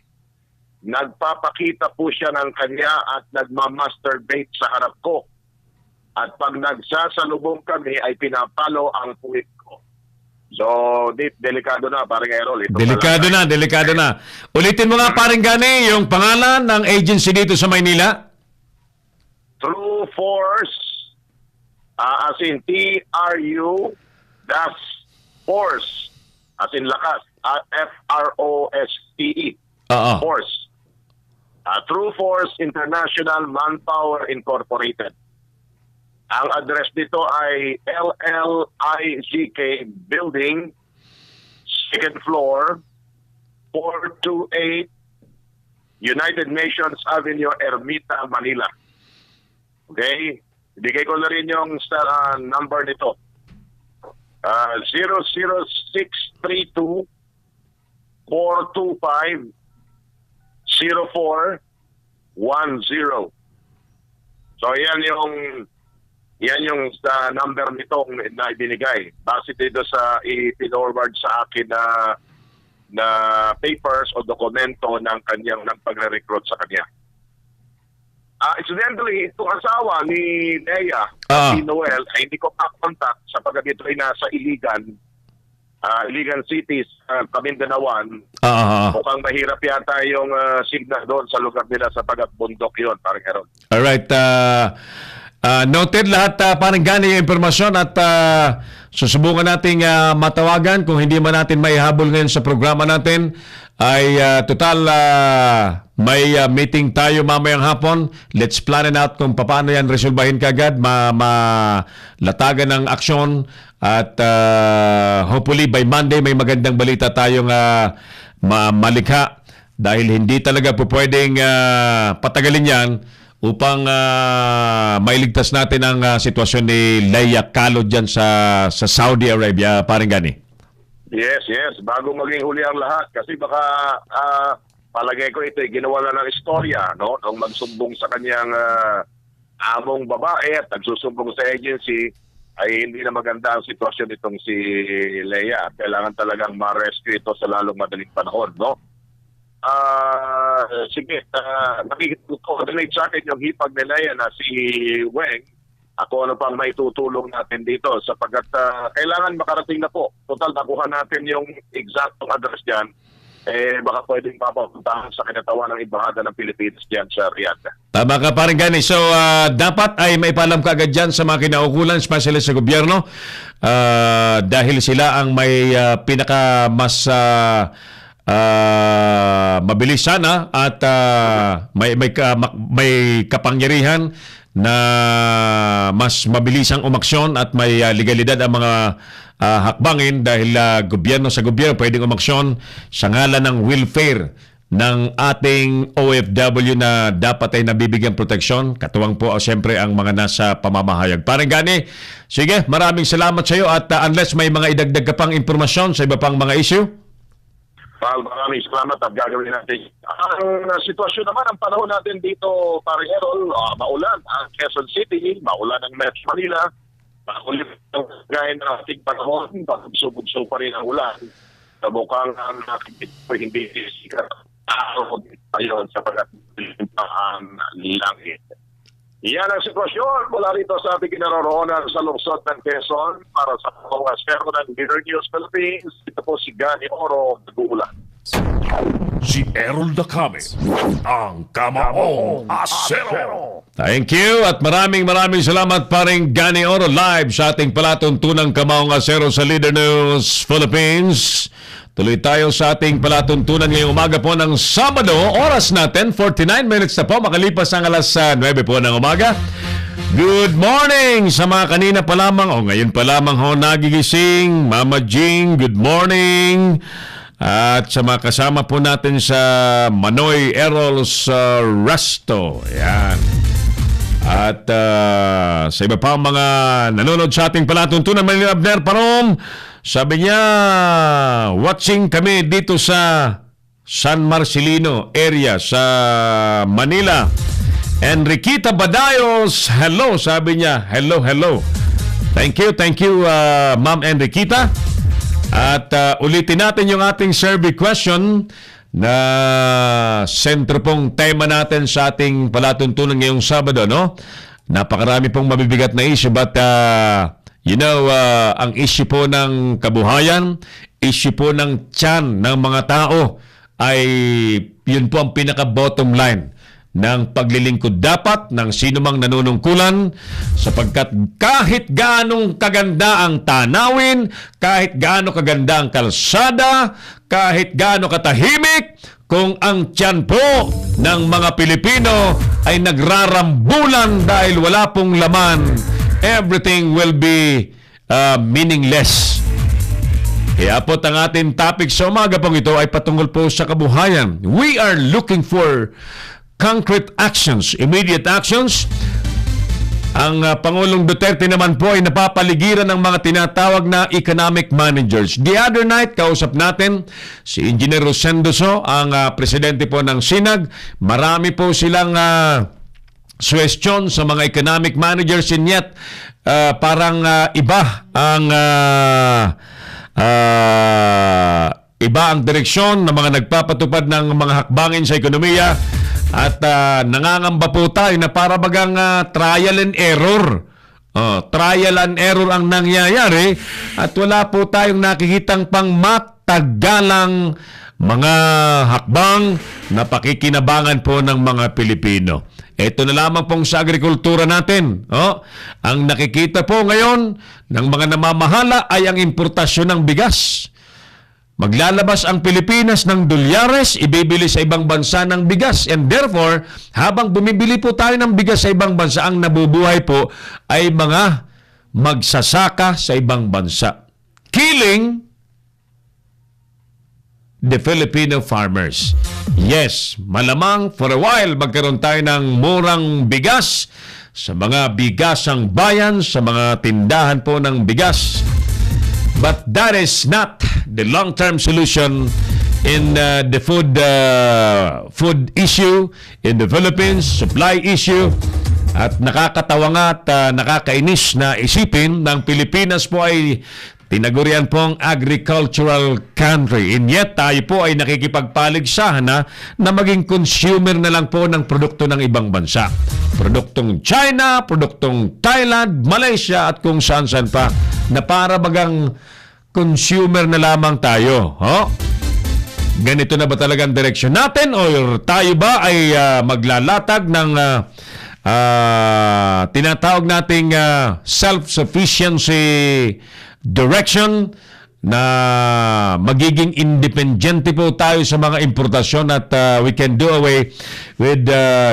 Nagpapakita po siya ng kanya at nagmamasturbate sa harap ko. At pag nagsasalubong kami ay pinapalo ang puwit ko. So, delikado na, parang Errol. Delikado na. Ulitin mo nga, parang Gani, yung pangalan ng agency dito sa Maynila? True Force, as in T-R-U, das Force, as in lakas, F-R-O-S-T-E, Force. True Force International Manpower Incorporated. Ang address dito ay LLICK Building, second floor, 428 United Nations Avenue, Ermita, Manila. Okay? Ibigay ko na rin yung number nito. 00632 425 0410. So yan yung number nito na ibinigay. Base dito sa i-forward sa akin na papers o dokumento ng kanyang pagre-recruit sa kanya. Incidentally, itong asawa ni Leia, si Noel, ay hindi ko pa-contact sapagkat ito ay nasa Iligan cities, Camindanaoan. Mukhang mahirap yata yung signal doon sa lugar nila sapagkat bundok yun, parang Errol. Alright. Noted lahat, parang Gani yung informasyon at susubukan nating matawagan kung hindi man natin maihabol ngayon sa programa natin. Ay total may meeting tayo mamayang hapon. Let's plan it out kung paano yan resolbahin kagad, malatagan ng aksyon at hopefully by Monday may magandang balita tayong malikha dahil hindi talaga po pwedeng patagalin yan upang mailigtas natin ang sitwasyon ni Leia Calo dyan sa Saudi Arabia, parang Gani. Yes. Bago maging huli ang lahat. Kasi baka palagay ko ito ginawa na ng istorya, no? Nung magsumbong sa kanyang among babae at nagsusumbong sa agency, ay hindi na maganda ang sitwasyon nitong si Leia. Kailangan talagang ma-rescue ito sa lalong madaling panahon, no? Sige, nakikita-coordinate sa akin yung hipag ni Leia na si Weng. Ako ano pang may tutulong natin dito sapagkat kailangan makarating na po. Total, nakuha natin yung exactong address dyan. Baka pwedeng papapuntahan sa kinatawan ng Embahada ng Pilipinas dyan sa Riyadh. Tama ka, parang Gani. So, dapat ay maipalam ka agad dyan sa mga kinaukulan, especially sa gobyerno, dahil sila ang may pinaka mas mabilis sana at may kapangyarihan na mas mabilisang umaksyon at may legalidad ang mga hakbangin dahil gobyerno sa gobyerno pwedeng umaksyon sa ngalan ng welfare ng ating OFW na dapat ay nabibigyan proteksyon. Katuwang po siyempre ang mga nasa pamamahayag. Parang Gani, sige, maraming salamat sa iyo at unless may mga idagdag ka pang impormasyon sa iba pang mga issue. Maraming salamat at gagawin natin. Ang sitwasyon naman, ang panahon natin dito, parang Errol, maulan ang Quezon City, maulan ang Metro Manila, maulan ang gaya ng ating panahon, pagsubog-sub pa rin ang ulan. Mukhang ang nakikita ko hindi sikat. Ayun, sa pagkakalimutan ang langit. Yan ang sitwasyon mula rito sa ating kinaroroonan sa lungsod ng Quezon para sa mga asero ng Leader News Philippines. Ito po si Gani Oro, nag-uulat. Si Errol Dacame, ang Kamaong Asero. Thank you at maraming salamat paring Gani Oro live sa ating palatuntunang Kamaong Asero sa Leader News Philippines. Tuloy tayo sa ating palatuntunan ngayong umaga po ng Sabado. Oras natin, 49 minutes na po. Makalipas ang alas 9 po ng umaga. Good morning sa mga kanina pa lamang o ngayon pa lamang ho nagigising. Mama Jing, good morning. At sa mga kasama po natin sa Manoy Errol's Resto. Yan. At sa iba pa mga nanonood sa ating palatuntunan, Manila Abner Parom, sabi niya, watching kami dito sa San Marcelino area sa Manila. Enriquita Badayos, hello, sabi niya. Hello. Thank you, Ma'am Enriquita. At ulitin natin yung ating survey question na sentro pong tema natin sa ating palatuntunan ngayong Sabado, no? Napakarami pong mabibigat na issue but ang issue po ng kabuhayan, issue po ng tiyan ng mga tao ay yun po ang pinaka-bottom line ng paglilingkod dapat ng sino mang nanunungkulan sapagkat kahit gaanong kaganda ang tanawin, kahit gaano kaganda ang kalsada, kahit gaano katahimik, kung ang tiyan po ng mga Pilipino ay nagrarambulan dahil wala pong laman, everything will be meaningless. Kaya po ang ating topic sa umaga pong ito ay patungkol po sa kabuhayan. We are looking for concrete actions, immediate actions. Ang Pangulong Duterte naman po ay napapaligiran ng mga tinatawag na economic managers. The other night, kausap natin si Engineer Rosendo So, ang presidente po ng SINAG. Marami po silang suwestyon sa mga economic managers and yet parang iba ang direksyon ng mga nagpapatupad ng mga hakbangin sa ekonomiya at nangangamba po tayo na para bagang trial and error. Trial and error ang nangyayari at wala po tayong nakikitang pang matagalang mga hakbang na pakikinabangan po ng mga Pilipino. Ito na lamang pong sa agrikultura natin. Ang nakikita po ngayon ng mga namamahala ay ang importasyon ng bigas. Maglalabas ang Pilipinas ng dolyares, ibibili sa ibang bansa ng bigas. And therefore, habang bumibili po tayo ng bigas sa ibang bansa, ang nabubuhay po ay mga magsasaka sa ibang bansa. Killing the Filipino farmers. Yes, malamang for a while magkaroon tayo ng murang bigas sa mga bigasang bayan, sa mga tindahan po ng bigas. But that is not the long-term solution in the food issue in the Philippines, supply issue. At nakakatawa nga at nakakainis na isipin ng Pilipinas po ay tinagurian pong agricultural country. And yet, tayo po ay nakikipagpaligsahan na maging consumer na lang po ng produkto ng ibang bansa. Produktong China, produktong Thailand, Malaysia at kung saan-saan pa na para bagang consumer na lamang tayo. Ganito na ba talagang direksyon natin o tayo ba ay maglalatag ng tinatawag nating self-sufficiency direction na magiging independente po tayo sa mga importasyon at we can do away with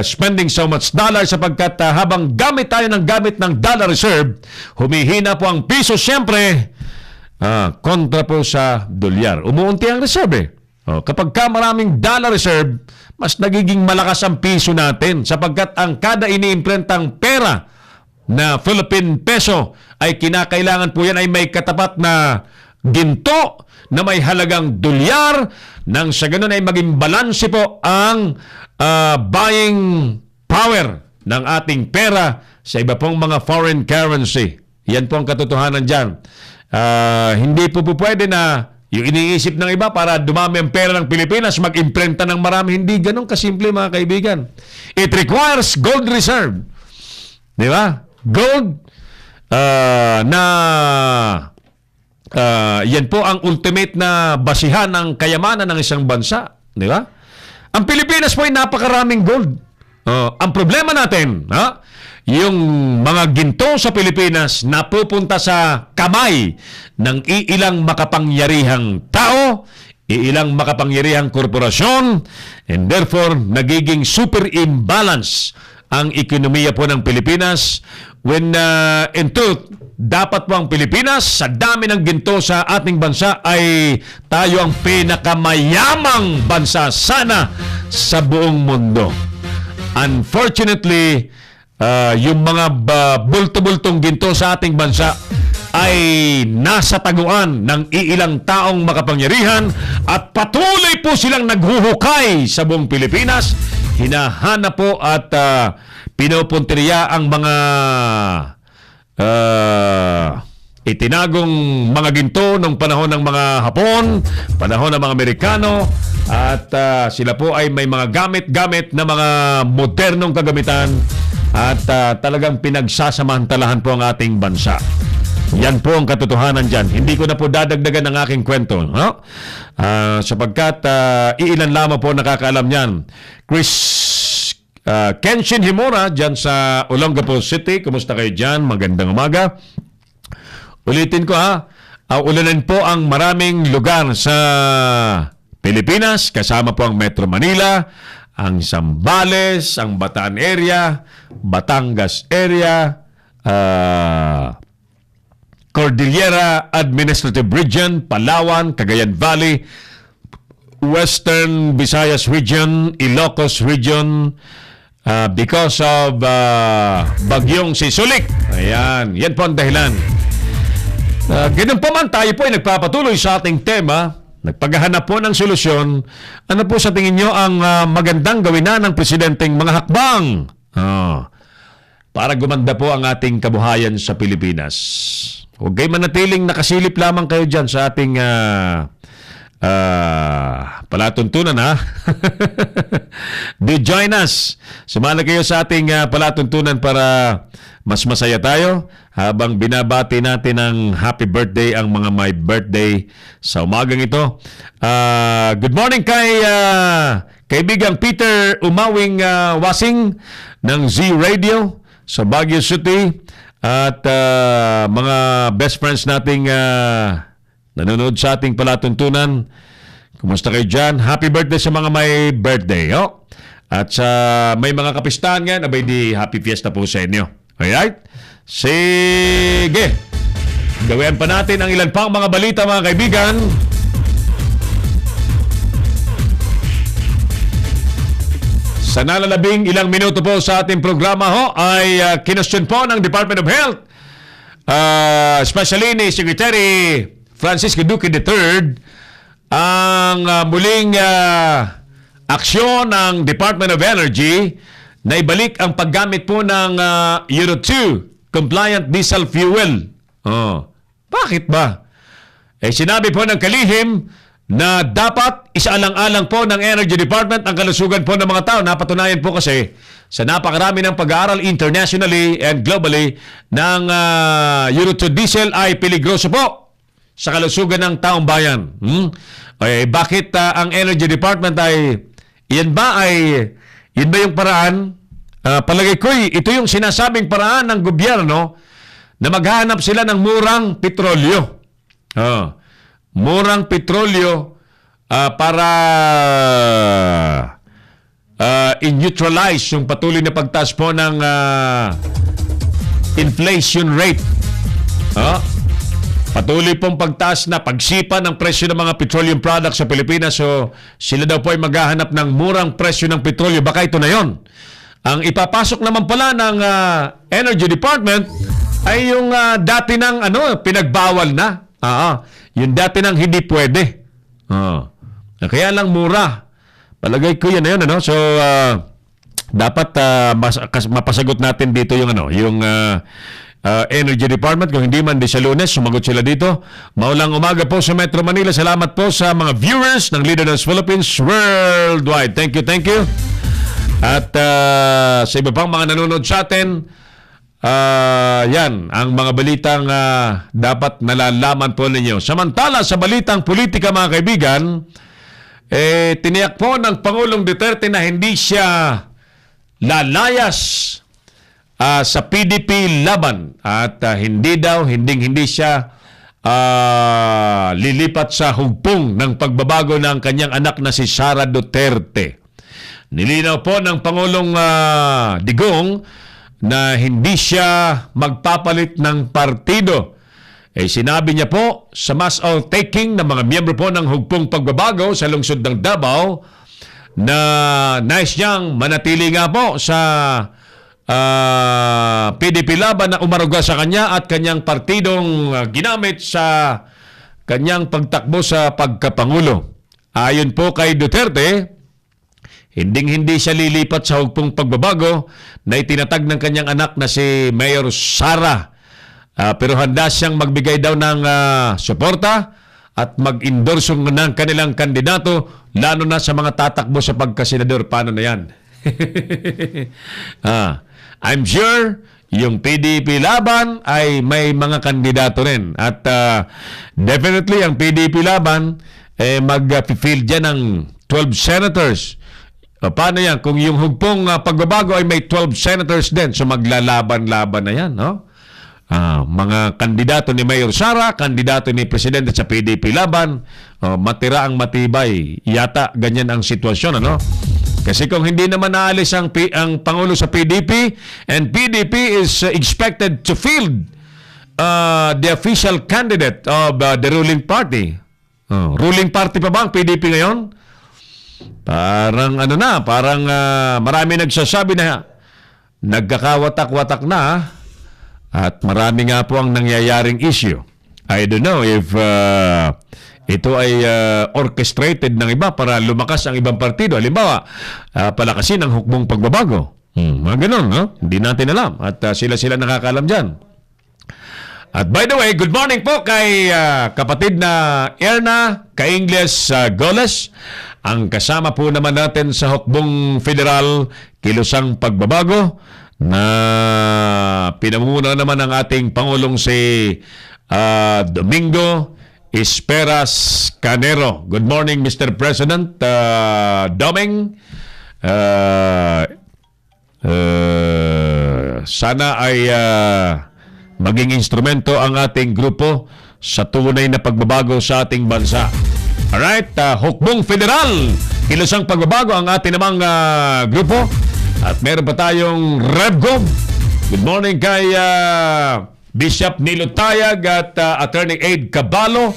spending so much dollar sapagkat habang gamit tayo ng dollar reserve, humihina po ang piso siyempre kontra po sa dolyar. Umuunti ang reserve kapag ka maraming dollar reserve, mas nagiging malakas ang piso natin sapagkat ang kada iniimprentang pera na Philippine peso ay kinakailangan po yan ay may katapat na ginto na may halagang dolyar nang sa ganun ay maging balanse po ang buying power ng ating pera sa iba pong mga foreign currency. Yan po ang katotohanan dyan. Hindi po pwede na yung iniisip ng iba para dumami ang pera ng Pilipinas, mag-imprenta ng marami. Hindi ganun kasimple mga kaibigan. It requires gold reserve. Di ba? Gold na yan po ang ultimate na basihan ng kayamanan ng isang bansa. Di ba? Ang Pilipinas po ay napakaraming gold. Ang problema natin, yung mga ginto sa Pilipinas napupunta sa kamay ng iilang makapangyarihang tao, iilang makapangyarihang korporasyon, and therefore nagiging super imbalance ang ekonomiya po ng Pilipinas when in truth, dapat po ang Pilipinas sa dami ng ginto sa ating bansa ay tayo ang pinakamayamang bansa sana sa buong mundo. Unfortunately, yung mga bulto-bultong ginto sa ating bansa ay nasa taguan ng iilang taong makapangyarihan at patuloy po silang naghuhukay sa buong Pilipinas. Hinahanap po at pinupuntirya ang mga itinagong mga ginto nung panahon ng mga Hapon, panahon ng mga Amerikano, at sila po ay may mga gamit-gamit na mga modernong kagamitan at talagang pinagsasamantalahan po ang ating bansa. Yan po ang katotohanan dyan. Hindi ko na po dadagdagan ang aking kwento, no? Sapagkat iilan lamang po nakakaalam yan. Kenshin Himura dyan sa Olongapo City. Kumusta kayo dyan? Magandang umaga. Ulitin ko ulanin po ang maraming lugar sa Pilipinas, kasama po ang Metro Manila, ang Zambales, ang Bataan area, Batangas area, Cordillera Administrative Region, Palawan, Cagayan Valley, Western Visayas Region, Ilocos Region, because of bagyong Sisulik. Ayan, yan po ang dahilan. Ganun pa man, tayo po ay nagpapatuloy sa ating tema, nagpaghahanap po ng solusyon. Ano po sa tingin nyo ang magandang gawin na ng presidenteng mga hakbang para gumanda po ang ating kabuhayan sa Pilipinas? Huwag kayo manatiling nakasilip lamang kayo dyan sa ating palatuntunan, Do join us. Sumala kayo sa ating palatuntunan para mas masaya tayo habang binabati natin ng happy birthday ang mga may birthday sa umagang ito. Good morning kay kaibigang Peter Umawing Wasing ng Z Radio sa Baguio City at mga best friends nating nanonood sa ating palatuntunan. Kumusta kayo dyan? Happy birthday sa mga may birthday. At sa may mga kapistahan ngayon, abay di happy fiesta po sa inyo. Alright? Sige! Gawin pa natin ang ilan pang mga balita, mga kaibigan. Sa nalalabing ilang minuto po sa ating programa ay kinestyon po ng Department of Health, especially ni Secretary Francisco Duque III, ang muling aksyon ng Department of Energy na ibalik ang paggamit po ng Euro 2 compliant diesel fuel. Bakit ba? Sinabi po ng kalihim na dapat isaalang-alang po ng Energy Department ang kalusugan po ng mga tao. Napatunayan po kasi sa napakarami ng pag-aaral internationally and globally ng Euro 2 diesel ay peligroso po sa kalusugan ng taong bayan. Bakit ang Energy Department ay yan ba yung paraan? Palagay ko ito yung sinasabing paraan ng gobyerno na maghahanap sila ng murang petrolyo. Murang petrolyo para i-neutralize yung patuloy na pagtaas po ng inflation rate. Patuloy pong pagtaas na pagsipa ng presyo ng mga petroleum products sa Pilipinas. So, sila daw po ay maghahanap ng murang presyo ng petrolyo. Baka ito na yon. Ang ipapasok naman pala ng Energy Department ay yung dati ng pinagbawal na. Yung dati ng hindi pwede. Kaya lang mura. Palagay ko yan na yun. So, dapat mapasagot natin dito yung Energy Department. Kung hindi man di sa Lunes, sumagot sila dito. Maulang umaga po sa Metro Manila. Salamat po sa mga viewers ng Leader News Philippines worldwide. Thank you. At sa iba pang mga nanonood sa atin, yan ang mga balitang dapat nalalaman po ninyo. Samantala sa balitang politika mga kaibigan, tiniyak po ng Pangulong Duterte na hindi siya lalayas sa PDP laban at hindi siya lilipat sa hugpong ng pagbabago ng kanyang anak na si Sara Duterte. Nilinaw po ng Pangulong Digong na hindi siya magpapalit ng partido. Sinabi niya po sa mass outtaking ng mga miyembro po ng hugpong pagbabago sa lungsod ng Davao na nais niyang manatili nga po sa PDP laban na umaruga sa kanya at kanyang partidong ginamit sa kanyang pagtakbo sa pagkapangulo. Ayon po kay Duterte, hindi siya lilipat sa hugpong pagbabago na itinatag ng kanyang anak na si Mayor Sara. Pero handa siyang magbigay daw ng suporta at mag-endorse ng kanilang kandidato, lalo na sa mga tatakbo sa pagkasenador. Paano na yan? I'm sure yung PDP laban ay may mga kandidato rin. At definitely ang PDP laban mag-field dyan ng 12 senators. Paano yan? Kung yung hugpong pagbabago ay may 12 senators din, so maglalaban-laban na yan, no? Mga kandidato ni Mayor Sara, kandidato ni Presidente sa PDP laban, matira ang matibay. Yata ganyan ang sitwasyon, ano? Kasi kung hindi naman naalis ang Pangulo sa PDP, and PDP is expected to field the official candidate of the ruling party. Ruling party pa ba ang PDP ngayon? Parang marami nagsasabi na nagkakawatak-watak na at marami nga po ang nangyayaring issue. I don't know if ito ay orchestrated ng iba para lumakas ang ibang partido. Halimbawa, palakasin ang hukbong pagbabago. Mga ganun, no? Hindi natin alam. At sila nakakaalam dyan. At by the way, good morning po kay kapatid na Erna Kaingles Goles. Ang kasama po naman natin sa hukbong federal kilusang pagbabago na pinamumuno naman ng ating Pangulong si Domingo Esperas Canero. Good morning, Mr. President Doming. Sana ay maging instrumento ang ating grupo sa tunay na pagbabago sa ating bansa. Alright, hukbong federal, kilusang pagbabago ang ating namang grupo. At meron pa tayong RevGov. Good morning kay Bishop Nilo Tayag at Attorney Aid Cabalo,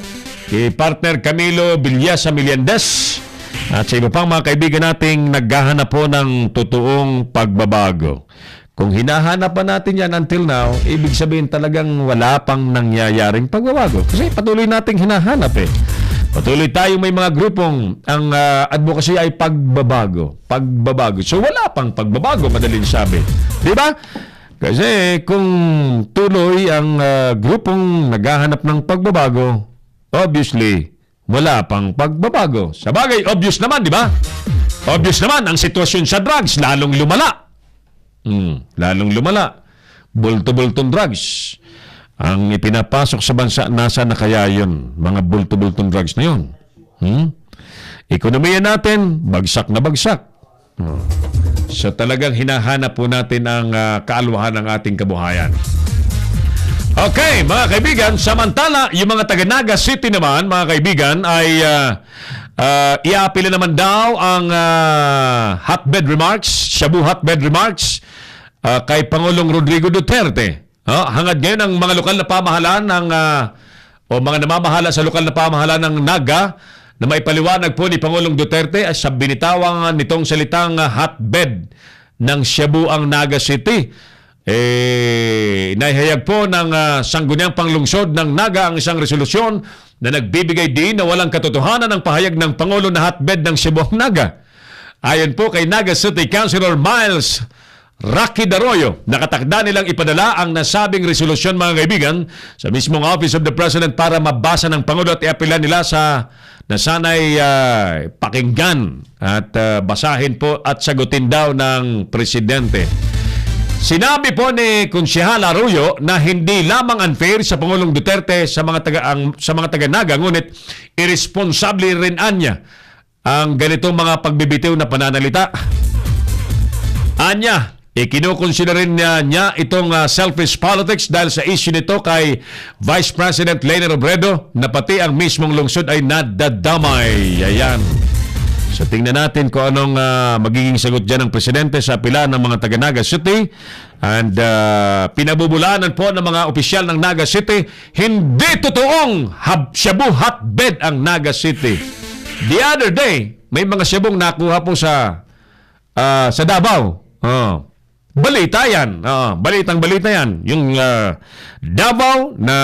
kay partner Camilo Villasa Miliandes, at sa iba pang mga kaibigan nating naghahanap po ng totoong pagbabago. Kung hinahanap pa natin yan until now, ibig sabihin talagang wala pang nangyayaring pagbabago. Kasi patuloy nating hinahanap Patuloy tayo may mga grupong ang advocacy ay pagbabago. So wala pang pagbabago, madaling sabi. Di ba? Kasi kung tuloy ang grupong naghahanap ng pagbabago, obviously, wala pang pagbabago. Sa bagay, obvious naman, di ba? Obvious naman, ang sitwasyon sa drugs, lalong lumala. Lalong lumala. Bulto-bultong drugs. Ang ipinapasok sa bansa, nasa na kaya yun? Mga bulto-bultong drugs na yun. Ekonomiya natin, bagsak na bagsak. So talagang hinahanap po natin ang kaalwahan ng ating kabuhayan. Okay, mga kaibigan, samantala, yung mga taga Naga City naman, mga kaibigan, ay iapila naman daw ang hotbed remarks, Shabu hotbed remarks, kay Pangulong Rodrigo Duterte. Hangad ngayon ang mga lokal na pamahalaan o mga namamahala sa lokal na pamahalaan ng Naga na may paliwanag po ni Pangulong Duterte sa binitawang nitong salitang hotbed ng Shabu ang Naga City. Naihayag po ng sangguniang panglungsod ng Naga ang isang resolusyon na nagbibigay din na walang katotohanan ng pahayag ng Pangulo na hotbed ng Shabu ang Naga. Ayon po kay Naga City Councilor Miles Rocky Daroyo, nakatakda nilang ipadala ang nasabing resolusyon, mga kaibigan, sa mismong Office of the President para mabasa ng Pangulo at iapila nila sa na sana'y pakinggan at basahin po at sagutin daw ng Presidente. Sinabi po ni Konsehal Arroyo na hindi lamang unfair sa Pangulong Duterte sa mga taga-Naga, ngunit irresponsable rin anya ang ganitong mga pagbibitiw na pananalita. Anya, kinukonsiderin niya itong selfish politics dahil sa issue nito kay Vice President Leni Robredo na pati ang mismong lungsod ay nadadamay. Ayan. So tingnan natin kung anong magiging sagot dyan ng Presidente sa pila ng mga taga-Naga City. And pinabubulaanan po ng mga opisyal ng Naga City, hindi totoong shabu hotbed ang Naga City. The other day, may mga shabong nakuha po sa Davao. Balita yan. Balitang-balita yan. Yung Davao na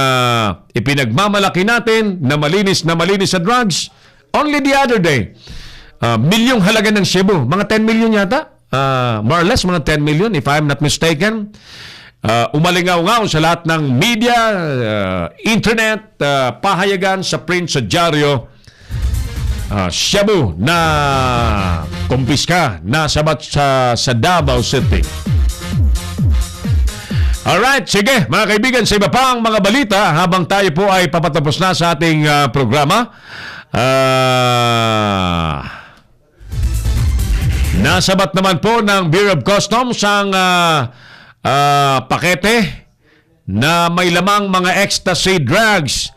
ipinagmamalaki natin na malinis sa drugs. Only the other day, milyong halaga ng Cebu. Mga 10 million yata. More or less, mga 10 million if I'm not mistaken. Umalingaw-ngaw sa lahat ng media, internet, pahayagan, sa print, sa dyaryo. Cebu na kumpiska, nasabat sa Davao City. Alright, sige mga kaibigan, sa iba pang mga balita habang tayo po ay papatapos na sa ating programa. Nasabat naman po ng Bureau of Customs ang pakete na may lamang mga ecstasy drugs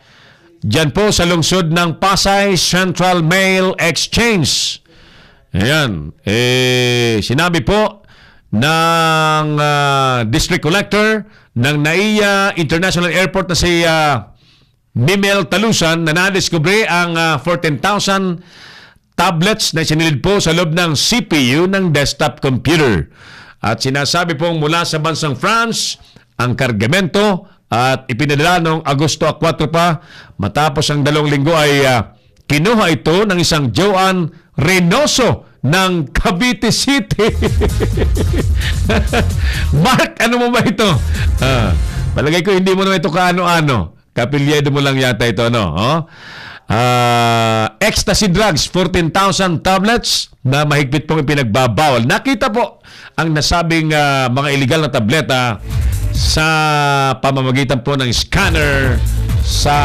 diyan po sa lungsod ng Pasay Central Mail Exchange. Ayan. Sinabi po ng District Collector ng NAIA International Airport na si Mimel Talusan na nadiskubre ang 14,000 tablets na sinilid po sa loob ng CPU ng desktop computer. At sinasabi pong mula sa bansang France ang kargamento at ipinadala noong Agosto 4 pa. Matapos ang 2 linggo ay kinuha ito ng isang Joan Reynoso ng Cavite City. Mark, ano mo ba ito? Palagay ko hindi mo naman ito kaano-ano. Kapilyado mo lang yata ito, no? Ecstasy drugs, 14,000 tablets na mahigpit pong ipinagbabawal. Nakita po ang nasabing mga illegal na tableta sa pamamagitan po ng scanner sa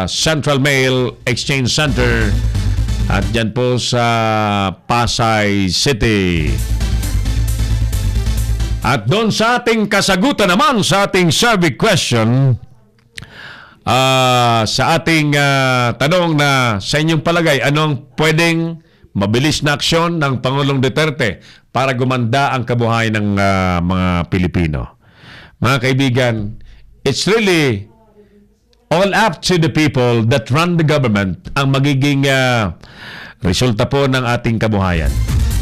Central Mail Exchange Center at dyan po sa Pasay City. At doon sa ating kasagutan naman sa ating survey question, sa ating tanong na sa inyong palagay, anong pwedeng mabilis na aksyon ng Pangulong Duterte para gumanda ang kabuhayan ng mga Pilipino? Mga kaibigan, it's really all up to the people that run the government ang magiging resulta po ng ating kabuhayan.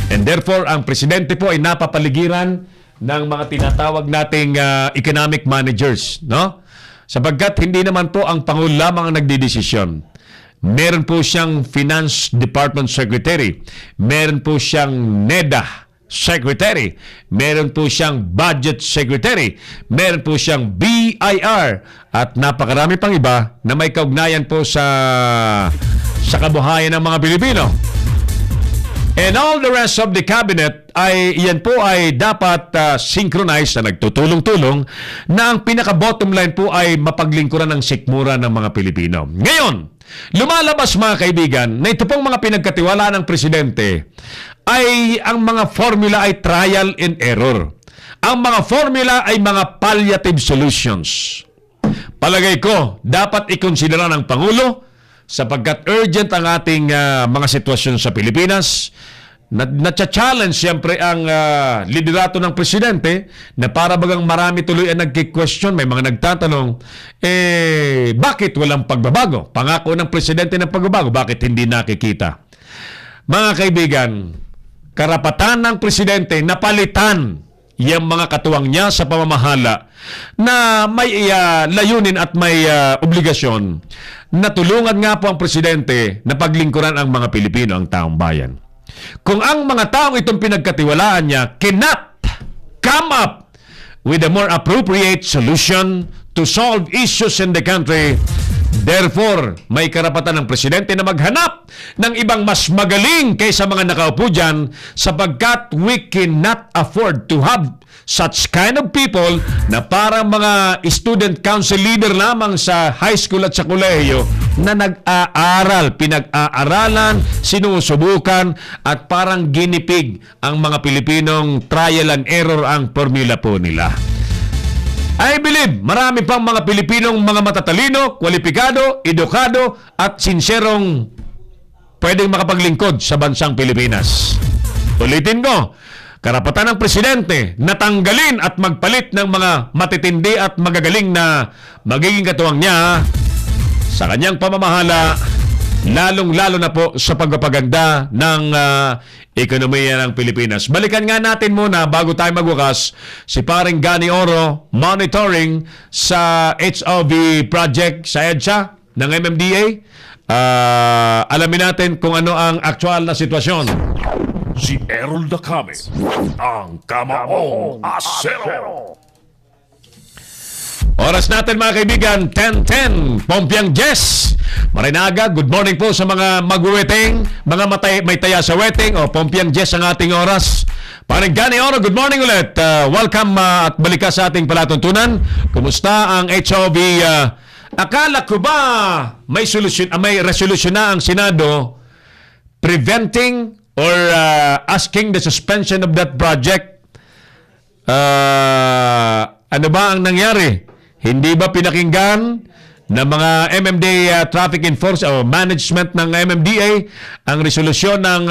And therefore, ang Presidente po ay napapaligiran ng mga tinatawag nating economic managers, no? Sapagkat hindi naman po ang Pangulo lamang ang nagdidesisyon. Meron po siyang Finance Department Secretary. Meron po siyang NEDA Secretary. Meron po siyang Budget Secretary. Meron po siyang BIR. At napakarami pang iba na may kaugnayan po sa kabuhayan ng mga Pilipino. And all the rest of the cabinet ay yan po ay dapat synchronized na nagtutulong-tulong na ang pinaka-bottom line po ay mapaglingkuran ng sikmura ng mga Pilipino. Ngayon, lumalabas mga kaibigan na ito pong mga pinagkatiwalaan ng Presidente ay ang mga formula ay trial and error. Ang mga formula ay mga palliative solutions. Palagay ko, dapat ikonsidera ng Pangulo sapagkat urgent ang ating mga sitwasyon sa Pilipinas. Natcha-challenge siyempre ang liderato ng Presidente na para bagang marami tuloy ang nagki-question, may mga nagtatanong, bakit walang pagbabago? Pangako ng Presidente ng pagbabago, bakit hindi nakikita? Mga kaibigan, karapatan ng Presidente na palitan yung mga katuwang niya sa pamamahala na may layunin at may obligasyon na tulungan nga po ang Presidente na paglingkuran ang mga Pilipino, ang taong bayan. Kung ang mga taong itong pinagkatiwalaan niya cannot come up with a more appropriate solution to solve issues in the country, Therefore, may karapatan ng presidente na maghanap ng ibang mas magaling kaysa mga nakaupo dyan sapagkat we cannot afford to have such kind of people na parang mga student council leader lamang sa high school at sa kolehiyo na nag-aaral, pinag-aaralan, sinusubukan at parang ginipig ang mga Pilipinong trial and error ang formula po nila. I believe marami pang mga Pilipinong mga matatalino, kwalipikado, edukado at sinserong pwedeng makapaglingkod sa bansang Pilipinas. Ulitin ko, karapatan ng presidente na tanggalin at magpalit ng mga matitindi at magagaling na magiging katuwang niya sa kanyang pamamahala, lalong-lalo na po sa pagpapaganda ng ekonomiya ng Pilipinas. Balikan nga natin muna bago tayo magwakas si paring Gani Oro monitoring sa HOV project sa EDSA ng MMDA. Alamin natin kung ano ang aktual na sitwasyon. Si Errol Dacame, ang Kamaong Asero. Oras natin mga kaibigan, 10:10, Pompiang Jess. Marinaga, good morning po sa mga mag-wedding, mga may taya sa wedding. Pompiang Jess ang ating oras. Parang Gani Oro, good morning ulit. Welcome at balik ka sa ating palatuntunan. Kumusta ang HOV? Akala ko ba may resolution na ang Senado preventing or asking the suspension of that project? Ano ba ang nangyari? Hindi ba pinakinggan ng mga MMDA traffic enforcement o management ng MMDA ang resolusyon ng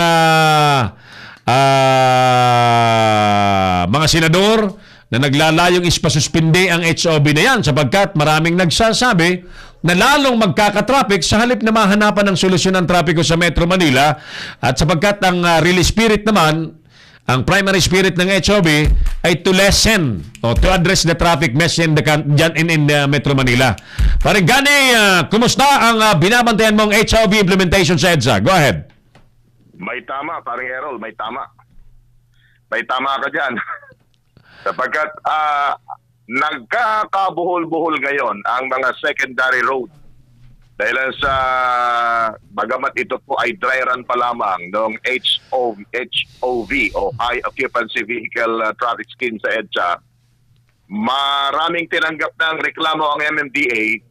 mga senador na naglalayong ispasuspindi ang HOB na yan sapagkat maraming nagsasabi na lalong magkaka-traffic sa halip na mahanapan ng solusyon ng trapiko sa Metro Manila at sapagkat ang really spirit naman, ang primary spirit ng HOB ay to lessen o to address the traffic mess in Metro Manila. Parang Gani, kumusta ang binabantayan mong HOB implementation sa EDSA? Go ahead. May tama, parang Errol, may tama. May tama ka dyan. Sapagkat nagkakabuhol-buhol ngayon ang mga secondary road. Dahil sa bagamat ito po ay dry run pa lamang ng HOV o High Occupancy Vehicle Traffic Scheme sa EDSA, maraming tinanggap ng reklamo ang MMDA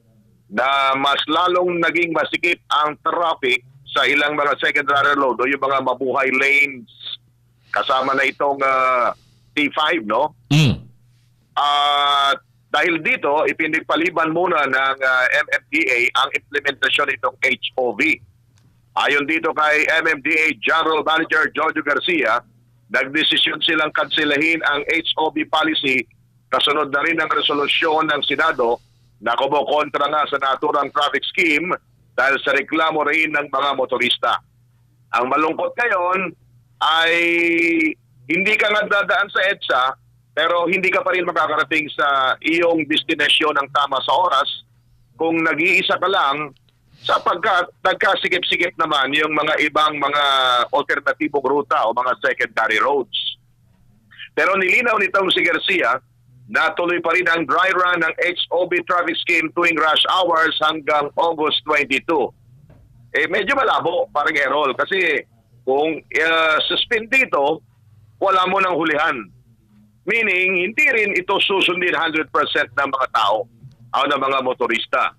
na mas lalong naging masikip ang traffic sa ilang mga secondary road o yung mga mabuhay lanes kasama na itong T5, no? Dahil dito, ipinagpaliban muna ng MMDA ang implementasyon nitong HOV. Ayon dito kay MMDA General Manager Jojo Garcia, nagdesisyon silang kanselahin ang HOV policy kasunod na rin ang resolusyon ng Senado na kumukontra nga sa naturang traffic scheme dahil sa reklamo rin ng mga motorista. Ang malungkot ngayon ay hindi ka nga dadaan sa EDSA pero hindi ka pa rin makakarating sa iyong destinasyon ng tama sa oras kung nag-iisa ka lang sapagkat nagkasikip-sikip naman yung mga ibang mga alternatibong ruta o mga secondary roads. Pero nilinaw nitong si Garcia na tuloy pa rin ang dry run ng HOV traffic scheme tuwing rush hours hanggang August 22. Medyo malabo, parang Errol, kasi kung suspend dito, wala mo nang hulihan. Meaning, hindi rin ito susundin 100% ng mga tao o ng mga motorista.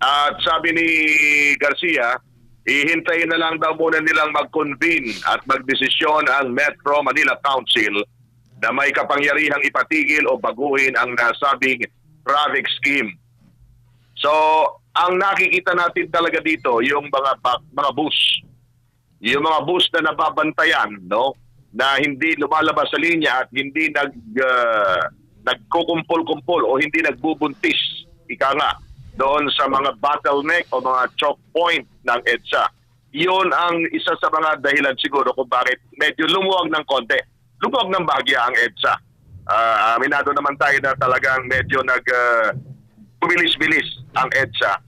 At sabi ni Garcia, ihintayin na lang daw muna nilang mag-convene at magdesisyon ang Metro Manila Council na may kapangyarihang ipatigil o baguhin ang nasabing traffic scheme. So, ang nakikita natin talaga dito, yung mga bus. Yung mga bus na nababantayan, no? Na hindi lumalabas sa linya at hindi nagkukumpol-kumpol o hindi nagbubuntis, ika nga, doon sa mga bottleneck o mga choke point ng EDSA. Iyon ang isa sa mga dahilan siguro kung bakit medyo lumuwag ng konti. Lumuwag ng bahagya ang EDSA. Aminado naman tayo na talagang medyo bumilis-bilis ang EDSA.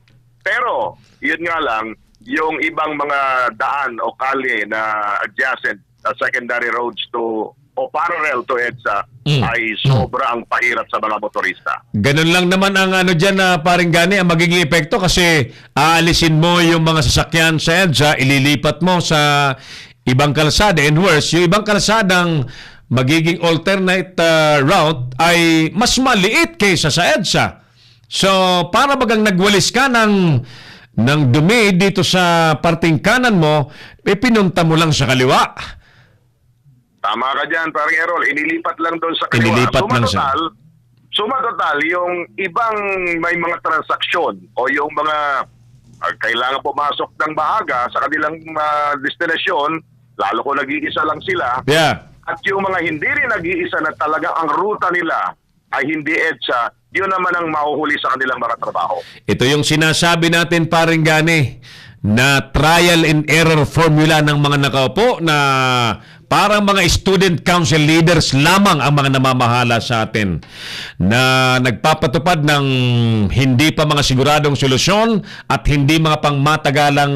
Pero, yun nga lang, yung ibang mga daan o kalye na adjacent secondary roads to o parallel to EDSA ay sobrang pahirap sa mga motorista. Ganun lang naman ang ano dyan na paring gani ang magiging epekto kasi aalisin mo yung mga sasakyan sa EDSA, ililipat mo sa ibang kalsada and worse, yung ibang kalsadang magiging alternate route ay mas maliit kaysa sa EDSA. So, para bagang nagwalis ka ng dumi dito sa parting kanan mo, pinunta mo lang sa kaliwa. Tama ka dyan, parang Errol. Inilipat lang doon sa kaliwa. Inilipat lang siya. Suma total, yung ibang may mga transaksyon o yung mga kailangan pumasok ng maaga sa kanilang destinasyon, lalo kung nag-iisa lang sila. Yeah. At yung mga hindi rin nag-iisa na talaga ang ruta nila ay hindi EDSA, yun naman ang mahuhuli sa kanilang mga trabaho. Ito yung sinasabi natin paring gani na trial and error formula ng mga nakaupo na parang mga student council leaders lamang ang mga namamahala sa atin na nagpapatupad ng hindi pa mga siguradong solusyon at hindi mga pangmatagalang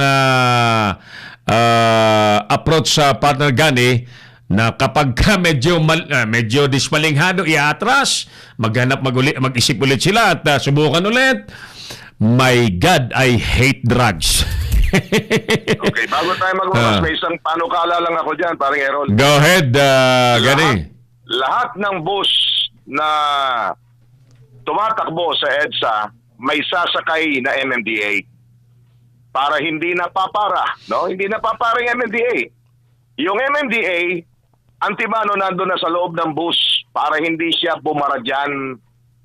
approach sa partner gani na kapag ka medyo dispalinghado, iatras, mag-isip ulit sila at subukan ulit. My God, I hate drugs. Okay, bago tayo magbukas, may isang panukala lang ako dyan, parang Errol. Go ahead, Gani. Lahat ng bus na tumatakbo sa EDSA may sasakay na MMDA para hindi napapara, no? Hindi napapara yung MMDA. Yung MMDA, antimano nandun na sa loob ng bus para hindi siya bumara dyan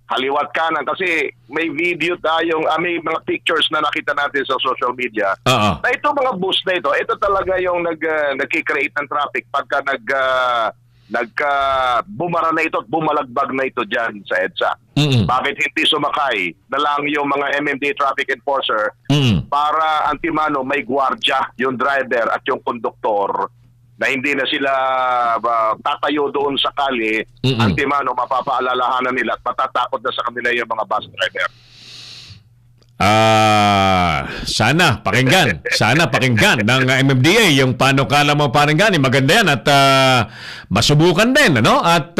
haliwat kanan. Kasi may video tayong, may mga pictures na nakita natin sa social media. Na ito mga bus na ito talaga yung nagkikreate ng traffic pagka bumara na ito at bumalagbag na ito dyan sa EDSA. Bakit hindi sumakay na lang yung mga MMDA traffic enforcer para antimano may gwardya yung driver at yung konduktor na hindi na sila tatayo doon sa kali, antimano mapapaalalahanan nila at matatakot na sa kanila yung mga bus driver. Sana pakinggan ng MMDA yung panukala mo pakinggan. Maganda yan at masubukan din, ano? At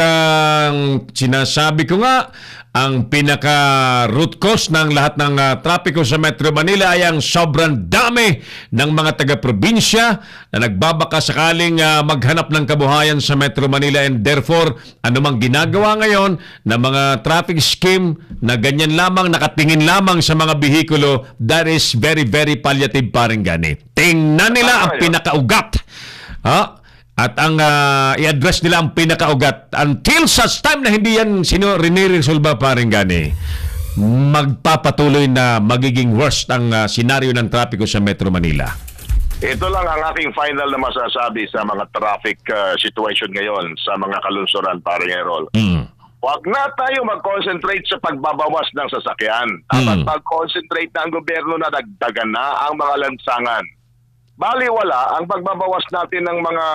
sinasabi ko nga, ang pinaka root cause ng lahat ng trapiko sa Metro Manila ay ang sobrang dami ng mga taga-probinsya na nagbabaka sakaling maghanap ng kabuhayan sa Metro Manila, and therefore anumang ginagawa ngayon na mga traffic scheme na ganyan lamang, nakatingin lamang sa mga bihikulo, that is very, very palliative paring gani. Tingnan nila ang pinakaugat. At ang i-address nila ang pinakaugat until such time na hindi yan riniresolba paring gani, magpapatuloy na magiging worst ang senaryo ng trapiko sa Metro Manila. Ito lang ang aking final na masasabi sa mga traffic situation ngayon sa mga kalunsuran, paring Errol. Huwag na tayo mag-concentrate sa pagbabawas ng sasakyan. Dapat mag-concentrate na ang gobyerno na dagdagan na ang mga lansangan. Baliwala ang pagbabawas natin ng mga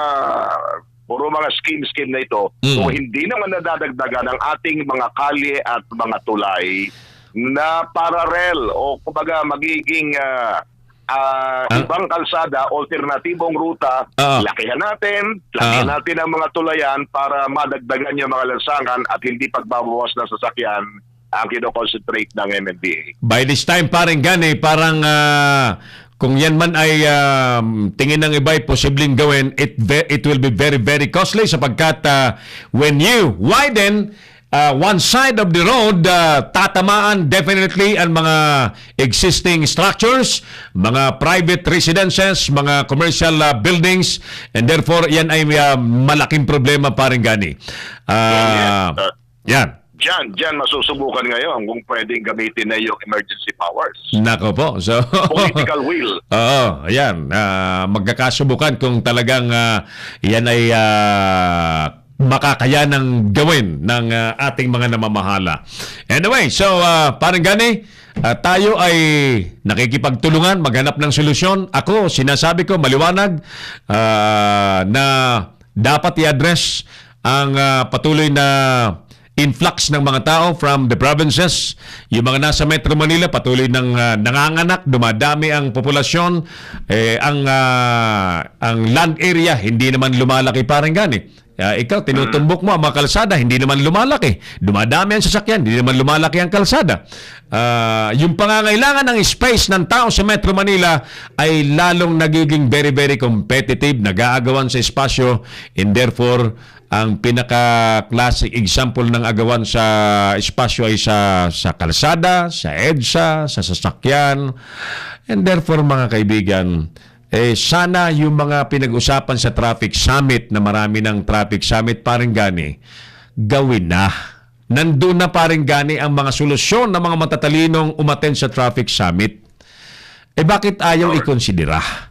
puro mga scheme na ito kung hindi naman nadadagdagan ang ating mga kalye at mga tulay na parallel o kumbaga magiging ibang kalsada, alternatibong ruta. Lakihan natin ang mga tulayan para madagdagan yung mga lansangan at hindi pagbabawas ng sasakyan ang kino-concentrate ng MMDA. By this time paring gani, parang kung yan man ay tingin ng iba ay posibleng gawin, it will be very, very costly sapagkat when you widen one side of the road, tatamaan definitely ang mga existing structures, mga private residences, mga commercial buildings, and therefore yan ay malaking problema paring gani. Yan. Diyan masusubukan ngayon kung pwedeng gamitin na yung emergency powers. Nako po. So, political will. Oo, ayan. Magkakasubukan kung talagang yan ay makakayanang gawin ng ating mga namamahala. Anyway, so parang gani, tayo ay nakikipagtulungan, maghanap ng solusyon. Ako, sinasabi ko, maliwanag na dapat i-address ang patuloy na influx ng mga tao from the provinces. Yung mga nasa Metro Manila patuloy ng nanganganak, dumadami ang populasyon, ang land area hindi naman lumalaki parang gani. Ikaw, tinutumbok mo ang mga kalsada, hindi naman lumalaki. Dumadami ang sasakyan, hindi naman lumalaki ang kalsada. Yung pangangailangan ng space ng tao sa Metro Manila ay lalong nagiging very, very competitive, nag-aagawan sa espasyo, and therefore, ang pinaka-classic example ng agawan sa espasyo ay sa kalsada, sa EDSA, sa sasakyan. And therefore, mga kaibigan, sana yung mga pinag-usapan sa traffic summit na marami ng traffic summit, paring gani, gawin na. Nandun na paring gani ang mga solusyon ng mga matatalinong umattend sa traffic summit. Bakit ayaw ikonsidera?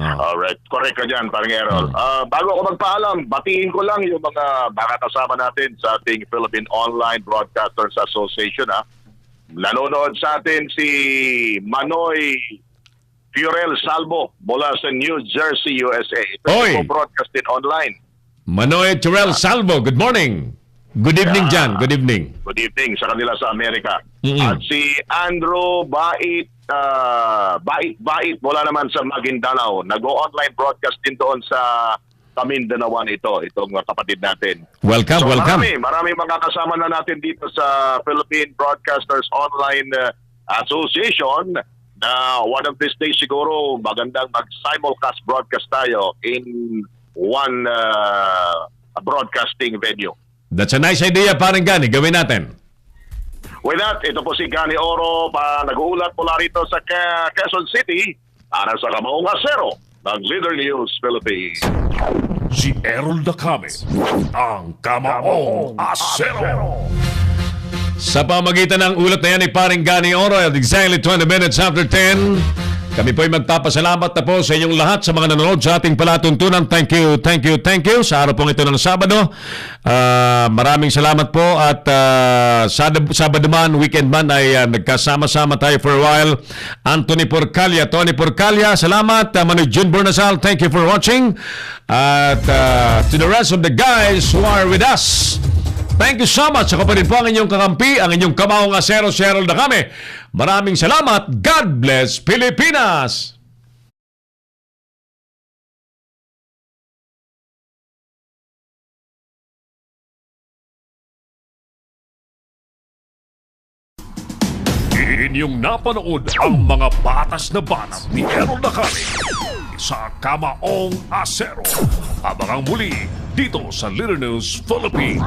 Alright, correct ka dyan, parang Errol. Bago ako magpaalam, batiin ko lang yung mga kasama natin sa ating Philippine Online Broadcasters Association. Nanonood sa atin si Manoy Fiorel Salvo mula sa New Jersey, USA. Ito broadcasting online. Manoy Fiorel Salvo, good morning. Good evening, John. Good evening. Good evening sa kanila sa Amerika. Mm-hmm. At si Andrew Bait mula naman sa Maguindanao. Nag-online broadcast din doon sa Mindanao itong kapatid natin. Welcome, welcome. Marami makakasama na natin dito sa Philippine Broadcasters Online Association na one of these days siguro magandang mag-simulcast broadcast tayo in one broadcasting venue. That's a nice idea, paring gani. Gawin natin. With that, ito po si Gani Oro nag-uulat mula rito sa Quezon City para sa Kamaong Asero ng Leader News Philippines. Si Errol Dacame, ang Kamaong Asero. Sa pamagitan ng ulat na yan ni paring Gani Oro at exactly 20 minutes after 10, kami po ay magpapasalamat na po sa inyong lahat sa mga nanonood sa ating palatuntunan. Thank you, thank you, thank you. Sa araw pong ito ng Sabado, maraming salamat po at Sabado man, weekend man ay nagkasama-sama tayo for a while. Tony Porcalia, salamat. Manu Jun Bernasal, thank you for watching. At to the rest of the guys who are with us, thank you so much. Ako pa rin po ang inyong kakampi, ang inyong Kamaong Asero, si Errol Dacame. Maraming salamat. God bless Pilipinas! Inyong napanood ang mga batas na banat ni Errol Dacame sa Kamaong Asero. Abangang muli dito sa Leader News Philippines.